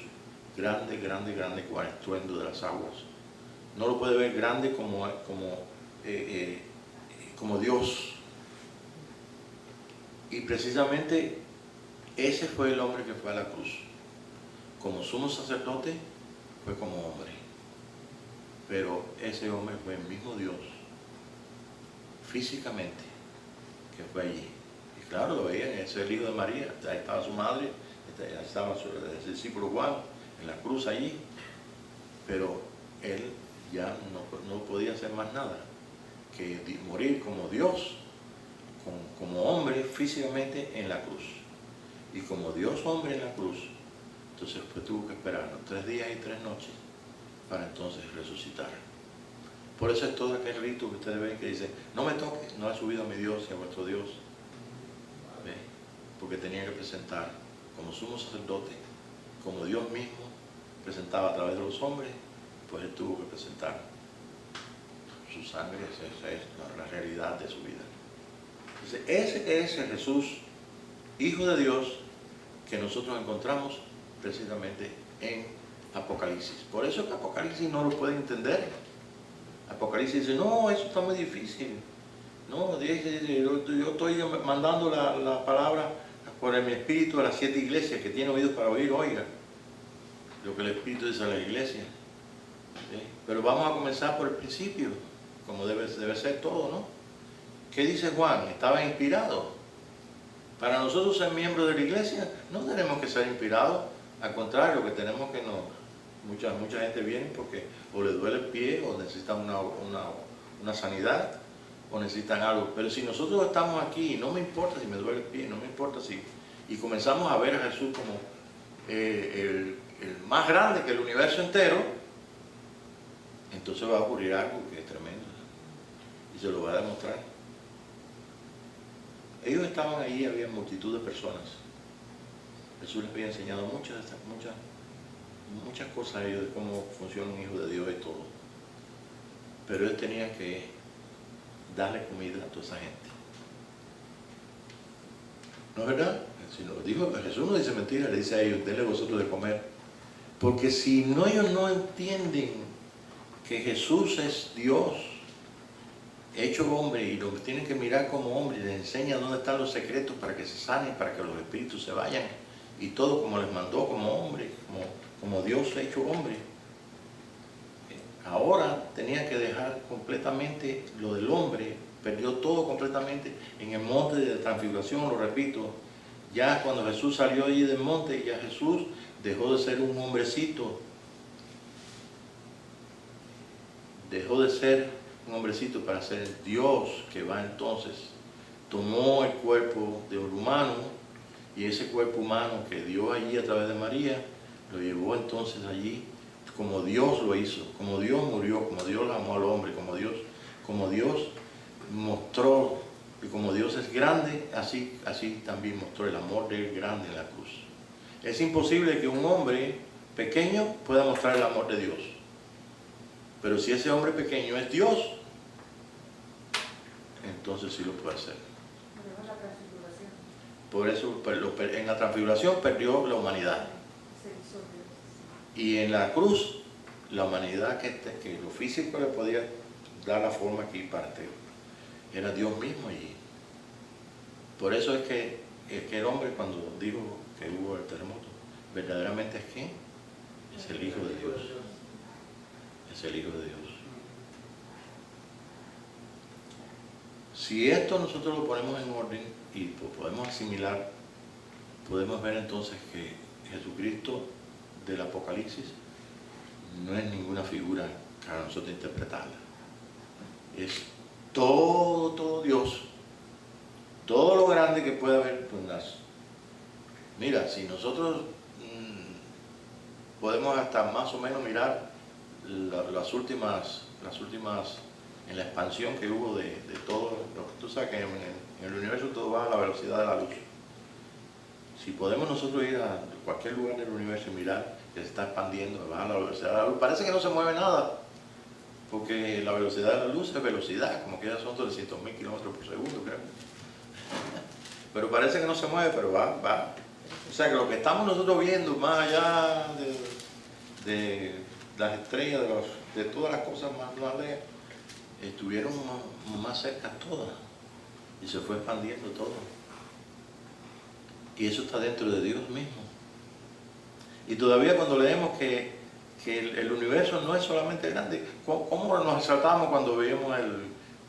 grande, grande, grande, con el estruendo de las aguas. No lo puede ver grande como Dios. Y precisamente ese fue el hombre que fue a la cruz. Como sumo sacerdote, fue como hombre. Pero ese hombre fue el mismo Dios, físicamente, que fue allí. Y claro, lo veían, ese es el hijo de María, ahí estaba su madre, ahí estaba el discípulo Juan, en la cruz allí. Pero él ya no podía hacer más nada que morir como Dios, como hombre físicamente en la cruz. Y como Dios hombre en la cruz, entonces pues tuvo que esperar 3 días y 3 noches para entonces resucitar. Por eso es todo aquel rito que ustedes ven que dice: no me toques, no he subido a mi Dios y a vuestro Dios. ¿Ve? Porque tenía que presentar como sumo sacerdote, como Dios mismo presentaba a través de los hombres, pues Él tuvo que presentar su sangre. Esa es la realidad de su vida. Entonces, ese es el Jesús, Hijo de Dios, que nosotros encontramos precisamente en Apocalipsis. Por eso que Apocalipsis no lo pueden entender. Apocalipsis dice: no, eso está muy difícil. No, yo estoy mandando la palabra por mi Espíritu a las 7 iglesias. Que tiene oídos para oír, oiga lo que el Espíritu dice a la iglesia. ¿Sí? Pero vamos a comenzar por el principio, como debe ser todo, ¿no? ¿Qué dice Juan? Estaba inspirado. Para nosotros ser miembros de la iglesia no tenemos que ser inspirados. Al contrario, lo que tenemos que mucha gente viene porque o le duele el pie, o necesitan una sanidad, o necesitan algo. Pero si nosotros estamos aquí, no me importa si me duele el pie, no me importa si... Y comenzamos a ver a Jesús como el más grande que el universo entero, entonces va a ocurrir algo que es tremendo. Y se lo va a demostrar. Ellos estaban ahí, había multitud de personas. Jesús les había enseñado muchas cosas a ellos de cómo funciona un hijo de Dios y todo. Pero ellos tenían que darle comida a toda esa gente. ¿No es verdad? Si lo dijo, Jesús no dice mentira, le dice a ellos: denle vosotros de comer. Porque si no, ellos no entienden que Jesús es Dios hecho hombre, y lo tienen que mirar como hombre, y les enseña dónde están los secretos para que se sanen, para que los espíritus se vayan, y todo como les mandó como hombre, como Dios hecho hombre. Ahora tenía que dejar completamente lo del hombre, perdió todo completamente en el monte de transfiguración, lo repito. Ya cuando Jesús salió allí del monte, ya Jesús dejó de ser un hombrecito. Dejó de ser un hombrecito para ser Dios, que va entonces, tomó el cuerpo de un humano, y ese cuerpo humano que dio allí a través de María, lo llevó entonces allí como Dios lo hizo, como Dios murió, como Dios amó al hombre, como Dios mostró, y como Dios es grande, así también mostró el amor de él grande en la cruz. Es imposible que un hombre pequeño pueda mostrar el amor de Dios. Pero si ese hombre pequeño es Dios, entonces sí lo puede hacer. Por eso en la transfiguración perdió la humanidad. Y en la cruz, la humanidad que lo físico le podía dar la forma aquí parte, era Dios mismo. Y por eso es que el hombre, cuando dijo que hubo el terremoto, verdaderamente es que es el Hijo de Dios. Es el Hijo de Dios. Si esto nosotros lo ponemos en orden y podemos asimilar, podemos ver entonces que Jesucristo del Apocalipsis no es ninguna figura para nosotros interpretarla. Es todo Dios, todo lo grande que puede haber. Mira, si nosotros podemos hasta más o menos mirar las últimas en la expansión que hubo de todo, tú sabes que en el universo todo va a la velocidad de la luz. Si podemos nosotros ir a cualquier lugar del universo y mirar que se está expandiendo, va a la velocidad de la luz, parece que no se mueve nada, porque la velocidad de la luz es velocidad, como que ya son 300.000 kilómetros por segundo, creo. Pero parece que no se mueve, pero va. O sea que lo que estamos nosotros viendo más allá de las estrellas, de todas las cosas más leves, estuvieron más cerca todas y se fue expandiendo todo. Y eso está dentro de Dios mismo. Y todavía cuando leemos que el universo no es solamente grande, ¿cómo nos exaltamos cuando veíamos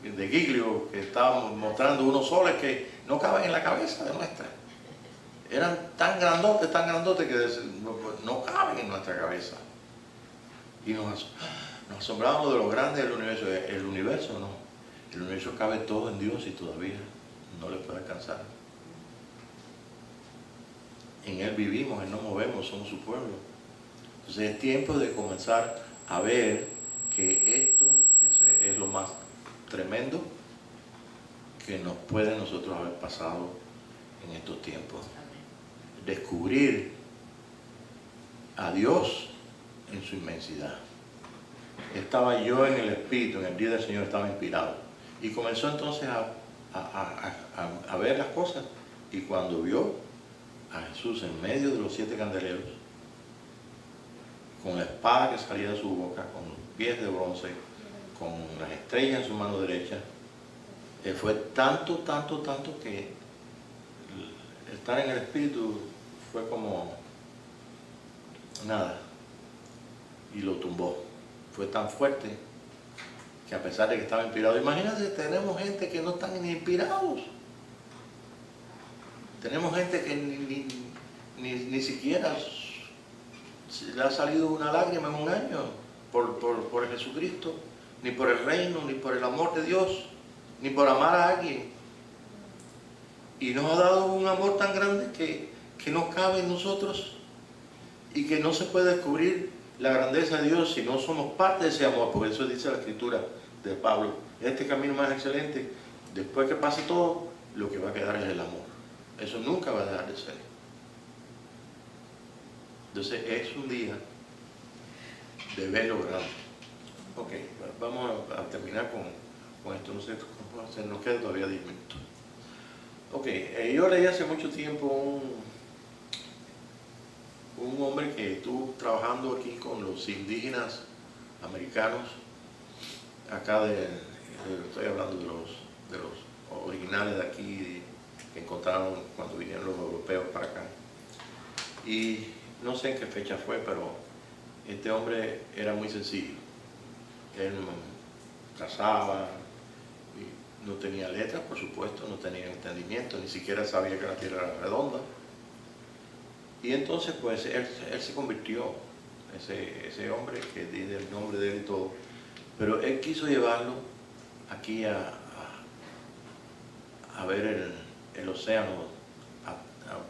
el de Giglio, que estábamos mostrando unos soles que no caben en la cabeza de nuestra? Eran tan grandotes que no caben en nuestra cabeza. Y nos asombrábamos de lo grande del universo. El universo no. El universo cabe todo en Dios y todavía no le puede alcanzar. En Él vivimos, en Él nos movemos, somos su pueblo. Entonces es tiempo de comenzar a ver que esto es lo más tremendo que nos puede nosotros haber pasado en estos tiempos. Descubrir a Dios en su inmensidad. Estaba yo en el Espíritu, en el día del Señor estaba inspirado. Y comenzó entonces a ver las cosas. Y cuando vio a Jesús en medio de los 7 candeleros, con la espada que salía de su boca, con los pies de bronce, con las estrellas en su mano derecha, fue tanto que estar en el Espíritu fue como nada, y lo tumbó. Fue tan fuerte que a pesar de que estaba inspirado, imagínense, tenemos gente que no están ni inspirados. Tenemos gente que ni siquiera le ha salido una lágrima en un año por Jesucristo, ni por el reino, ni por el amor de Dios, ni por amar a alguien. Y nos ha dado un amor tan grande que no cabe en nosotros y que no se puede descubrir la grandeza de Dios si no somos parte de ese amor. Por eso dice la Escritura de Pablo: este camino más excelente, después que pase todo, lo que va a quedar es el amor. Eso nunca va a dejar de ser. Entonces es un día de verlo grande. Ok, vamos a terminar con esto. No sé cómo hacer, nos quedan todavía 10 minutos. Ok, yo leí hace mucho tiempo un hombre que estuvo trabajando aquí con los indígenas americanos, acá estoy hablando de los originales de aquí, que encontraron cuando vinieron los europeos para acá. Y no sé en qué fecha fue, pero este hombre era muy sencillo. Él cazaba, y no tenía letras, por supuesto, no tenía entendimiento, ni siquiera sabía que la tierra era redonda. Y entonces pues él se convirtió, ese hombre que dice el nombre de él y todo, pero él quiso llevarlo aquí a ver el océano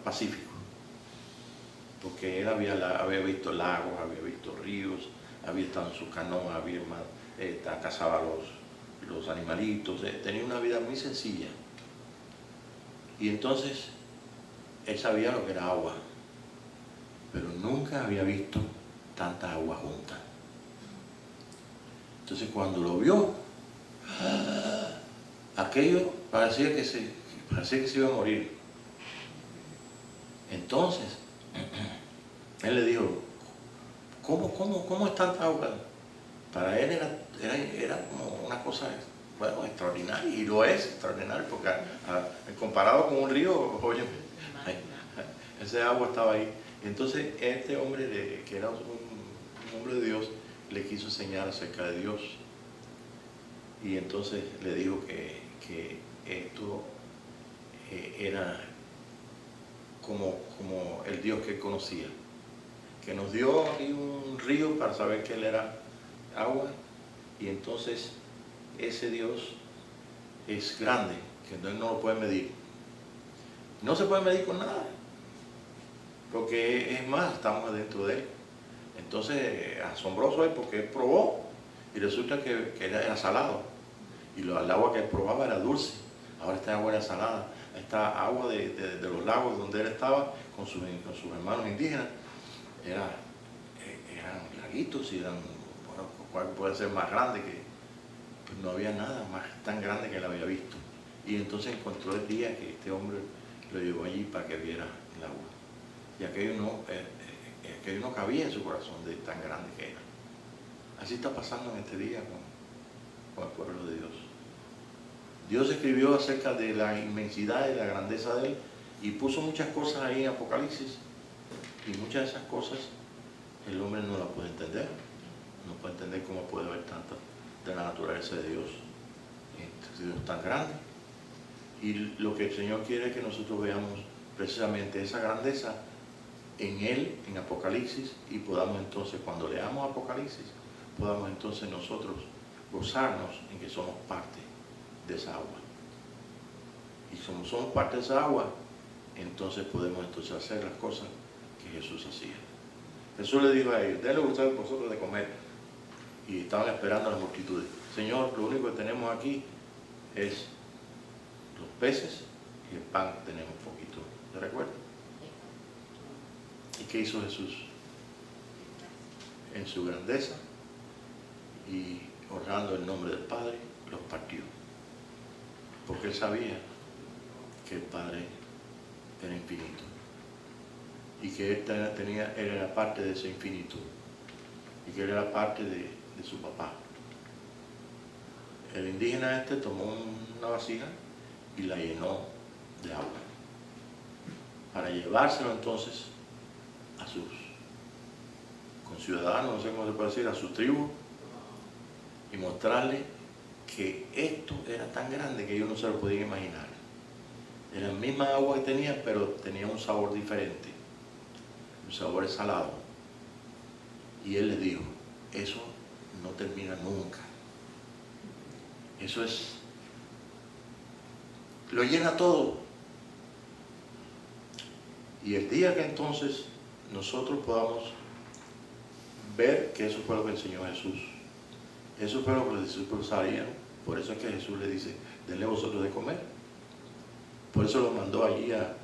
Pacífico, porque él había visto lagos, había visto ríos, había estado en su canoa, cazaba los animalitos, tenía una vida muy sencilla. Y entonces él sabía lo que era agua, pero nunca había visto tanta agua junta. Entonces cuando lo vio, aquello parecía que se iba a morir. Entonces él le dijo, ¿cómo es tanta agua? Para él era como una cosa, bueno, extraordinaria, y lo es extraordinario, porque comparado con un río, oye, ese agua estaba ahí. Entonces este hombre, que era un hombre de Dios, le quiso enseñar acerca de Dios. Y entonces le dijo que esto era como el Dios que él conocía, que nos dio aquí un río para saber que él era agua, y entonces ese Dios es grande, que no lo puede medir. No se puede medir con nada, porque es más, estamos dentro de él. Entonces, asombroso es porque él probó y resulta que era salado, y el agua que él probaba era dulce. Ahora esta agua era salada. Esta agua de los lagos donde él estaba con sus hermanos indígenas eran laguitos, y eran, bueno, cuál puede ser más grande, que pues no había nada más tan grande que él había visto. Y entonces encontró el día que este hombre lo llevó allí para que viera el agua, y aquello no cabía en su corazón de tan grande que era. Así está pasando en este día con el pueblo de Dios. Dios escribió acerca de la inmensidad y la grandeza de él, y puso muchas cosas ahí en Apocalipsis, y muchas de esas cosas el hombre no las puede entender. No puede entender cómo puede haber tanto de la naturaleza de Dios, Dios tan grande. Y lo que el Señor quiere es que nosotros veamos precisamente esa grandeza en Él, en Apocalipsis, y podamos entonces, cuando leamos Apocalipsis, podamos entonces nosotros gozarnos en que somos parte de esa agua. Y como somos parte de esa agua, entonces podemos hacer las cosas que Jesús hacía. Jesús le dijo a ellos, denle ustedes vosotros de comer. Y estaban esperando a las multitudes. Señor, lo único que tenemos aquí es los peces y el pan, tenemos poquito. ¿Te recuerdas? ¿Y qué hizo Jesús? En su grandeza y honrando el nombre del Padre, los partió. Porque él sabía que el Padre era infinito, y que él era parte de ese infinito, y que él era parte de su papá. El indígena tomó una vasija y la llenó de agua para llevárselo entonces a sus conciudadanos, no sé cómo se puede decir, a su tribu, y mostrarle que esto era tan grande que ellos no se lo podían imaginar. Era la misma agua que tenía, pero tenía un sabor diferente, un sabor salado. Y él les dijo, eso no termina nunca. Eso lo llena todo. Y el día que entonces nosotros podamos ver que eso fue lo que enseñó Jesús, eso fue lo que los discípulos sabían. Por eso es que Jesús le dice, denle vosotros de comer. Por eso los mandó allí a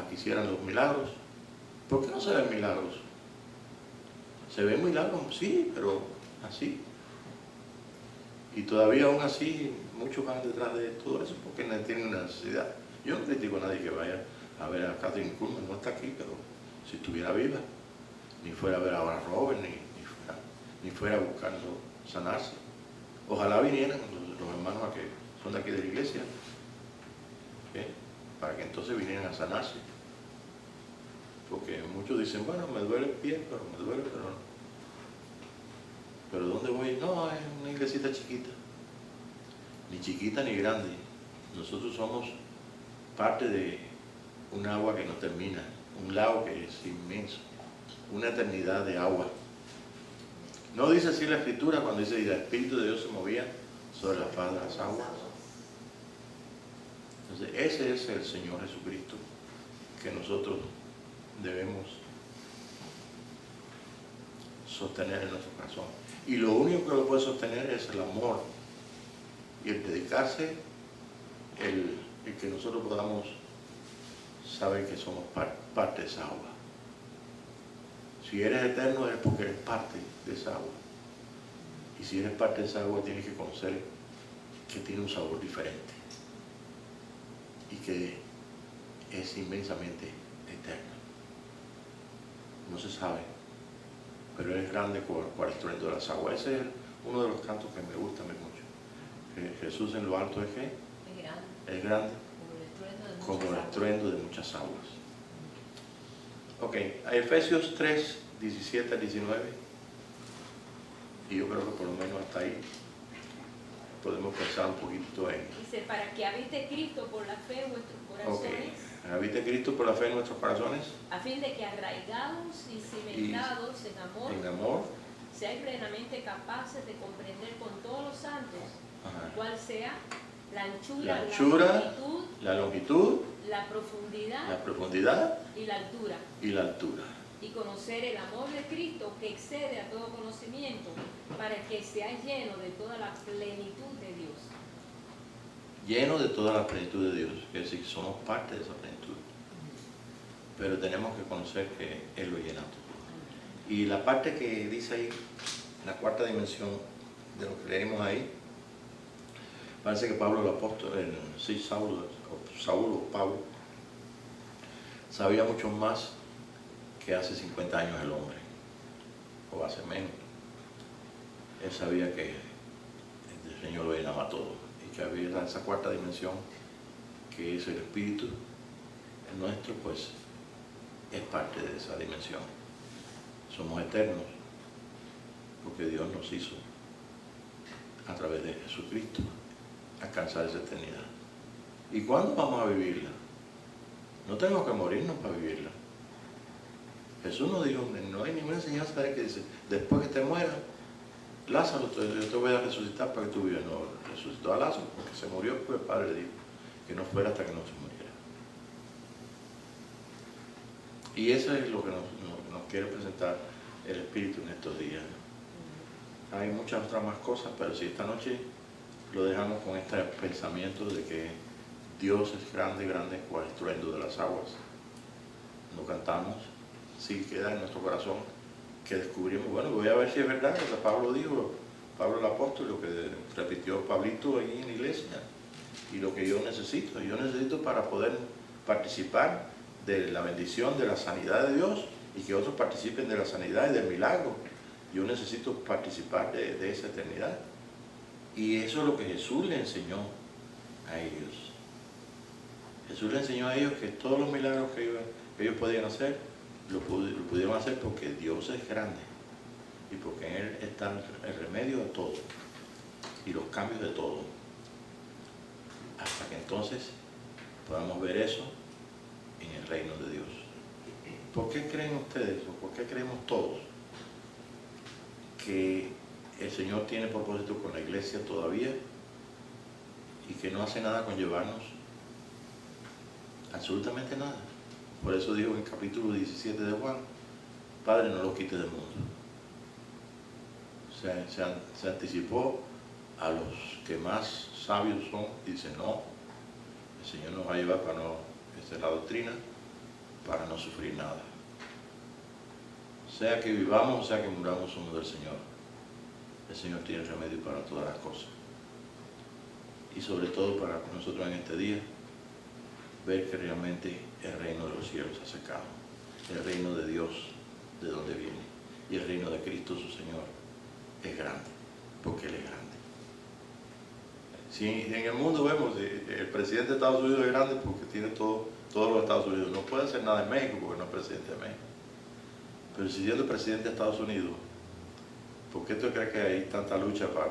que hicieran los milagros. ¿Por qué no se ven milagros? Se ven milagros, sí, pero así. Y todavía aún así, muchos van detrás de todo eso porque no tienen una necesidad. Yo no critico a nadie que vaya a ver a Kathryn Kuhlman, no está aquí, pero si estuviera viva, ni fuera a ver a Oral Roberts, ni fuera buscando sanarse. Ojalá vinieran los hermanos que son de aquí de la iglesia, para que entonces vinieran a sanarse. Porque muchos dicen, bueno, me duele el pie, pero me duele, pero no. ¿Pero dónde voy? No, es una iglesita chiquita. Ni chiquita ni grande. Nosotros somos parte de un agua que no termina, un lago que es inmenso, una eternidad de agua. No dice así la Escritura cuando dice, y el Espíritu de Dios se movía sobre la faz de las aguas. Entonces, ese es el Señor Jesucristo que nosotros debemos sostener en nuestro corazón. Y lo único que lo puede sostener es el amor y el dedicarse, el que nosotros podamos saber que somos parte de esa agua. Si eres eterno es porque eres parte de esa agua. Y si eres parte de esa agua tienes que conocer que tiene un sabor diferente y que es inmensamente eterno. No se sabe, pero es grande cual estruendo de las aguas. Ese es uno de los cantos que me gusta a mí mucho. Jesús en lo alto es ¿qué? Es grande. Como el estruendo de muchas aguas. Ok, a Efesios 3, 17 al 19. Y yo creo que por lo menos hasta ahí podemos pensar un poquito en... Dice, para que habite Cristo por la fe en vuestros corazones. Ok, habite Cristo por la fe en nuestros corazones. A fin de que arraigados y cimentados en amor, seáis plenamente capaces de comprender con todos los santos cuál sea la anchura, la longitud, la profundidad y la altura. Y conocer el amor de Cristo que excede a todo conocimiento, para que seáis llenos de toda la plenitud de Dios. Lleno de toda la plenitud de Dios, es decir, somos parte de esa plenitud. Pero tenemos que conocer que Él lo llena todo. Y la parte que dice ahí, la cuarta dimensión de lo que leemos ahí, parece que Pablo el apóstol, Saulo, Pablo, sabía mucho más que hace 50 años el hombre, o hace menos. Él sabía que el Señor lo llenaba todo, y que había esa cuarta dimensión, que es el Espíritu, el nuestro, pues, es parte de esa dimensión. Somos eternos, porque Dios nos hizo, a través de Jesucristo, alcanzar esa eternidad. ¿Y cuándo vamos a vivirla? No tenemos que morirnos para vivirla. Jesús nos dijo, no hay ninguna enseñanza de que dice, después que te mueras, Lázaro, yo te voy a resucitar para que tú vivas. No, resucitó a Lázaro porque se murió, pues el Padre le dijo que no fuera hasta que no se muriera. Y eso es lo que nos quiere presentar el Espíritu en estos días. Hay muchas otras más cosas, pero si esta noche lo dejamos con este pensamiento de que Dios es grande, grande, cual estruendo de las aguas, lo cantamos, sí queda en nuestro corazón, que descubrimos, bueno, voy a ver si es verdad lo que Pablo dijo, Pablo el apóstol, lo que repitió Pablito ahí en la iglesia, y lo que yo necesito para poder participar de la bendición, de la sanidad de Dios, y que otros participen de la sanidad y del milagro. Yo necesito participar de esa eternidad. Y eso es lo que Jesús le enseñó a ellos. Jesús le enseñó a ellos que todos los milagros que ellos podían hacer, lo pudieron hacer porque Dios es grande y porque en Él está el remedio de todo y los cambios de todo. Hasta que entonces podamos ver eso en el reino de Dios. ¿Por qué creen ustedes o por qué creemos todos que el Señor tiene propósito con la iglesia todavía y que no hace nada con llevarnos? Absolutamente nada. Por eso dijo en el capítulo 17 de Juan, Padre, no lo quites del mundo. Se anticipó a los que más sabios son y dice, no, el Señor nos va a llevar para no, esta es la doctrina, para no sufrir nada. Sea que vivamos, sea que muramos, somos del Señor. El Señor tiene remedio para todas las cosas. Y sobre todo para nosotros en este día, ver que realmente el reino de los cielos se ha acercado. El reino de Dios, de donde viene. Y el reino de Cristo, su Señor, es grande, porque Él es grande. Si en el mundo vemos, el presidente de Estados Unidos es grande porque tiene todos los Estados Unidos. No puede hacer nada en México porque no es presidente de México. Pero si siendo presidente de Estados Unidos, ¿por qué tú crees que hay tanta lucha para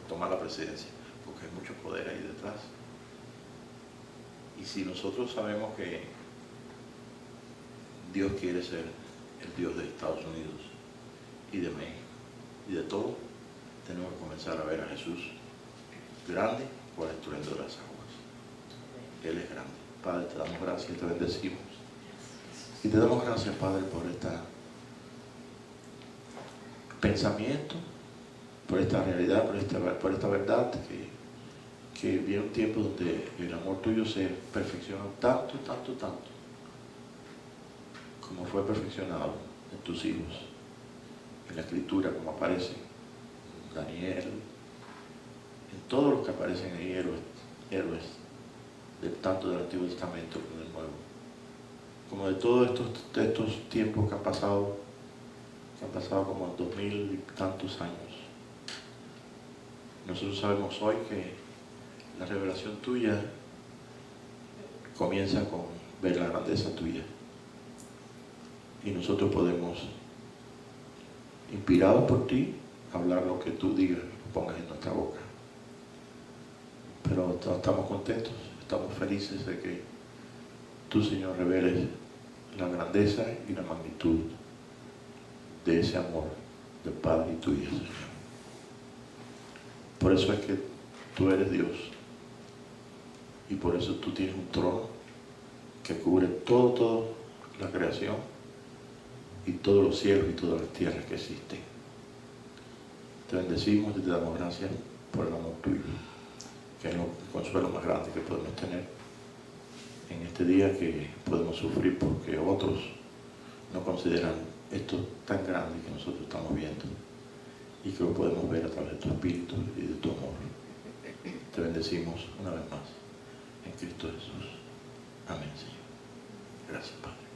tomar la presidencia? Porque hay mucho poder ahí detrás. Y si nosotros sabemos que Dios quiere ser el Dios de Estados Unidos y de México y de todo. Tenemos que comenzar a ver a Jesús grande por el estruendo de las aguas. Él es grande. Padre, te damos gracias, te bendecimos. Y te damos gracias, Padre, por este pensamiento, por esta realidad, por esta verdad, que viene un tiempo donde el amor tuyo se perfecciona tanto, tanto, tanto, como fue perfeccionado en tus hijos, en la Escritura, como aparece en Daniel, en todos los que aparecen ahí, héroes tanto del Antiguo Testamento como del Nuevo, como de todos estos tiempos que han pasado como 2000 y tantos años. Nosotros sabemos hoy que la revelación tuya comienza con ver la grandeza tuya, y nosotros podemos, inspirados por ti, hablar lo que tú digas, lo pongas en nuestra boca. Pero estamos contentos, estamos felices de que tú, Señor, reveles la grandeza y la magnitud de ese amor del Padre y tuyo, Señor. Por eso es que tú eres Dios, y por eso tú tienes un trono que cubre toda la creación y todos los cielos y todas las tierras que existen. Te bendecimos y te damos gracias por el amor tuyo, que es el consuelo más grande que podemos tener en este día, que podemos sufrir porque otros no consideran esto tan grande que nosotros estamos viendo, y que lo podemos ver a través de tu Espíritu y de tu amor. Te bendecimos una vez más en Cristo Jesús. Amén, Señor. Gracias, Padre.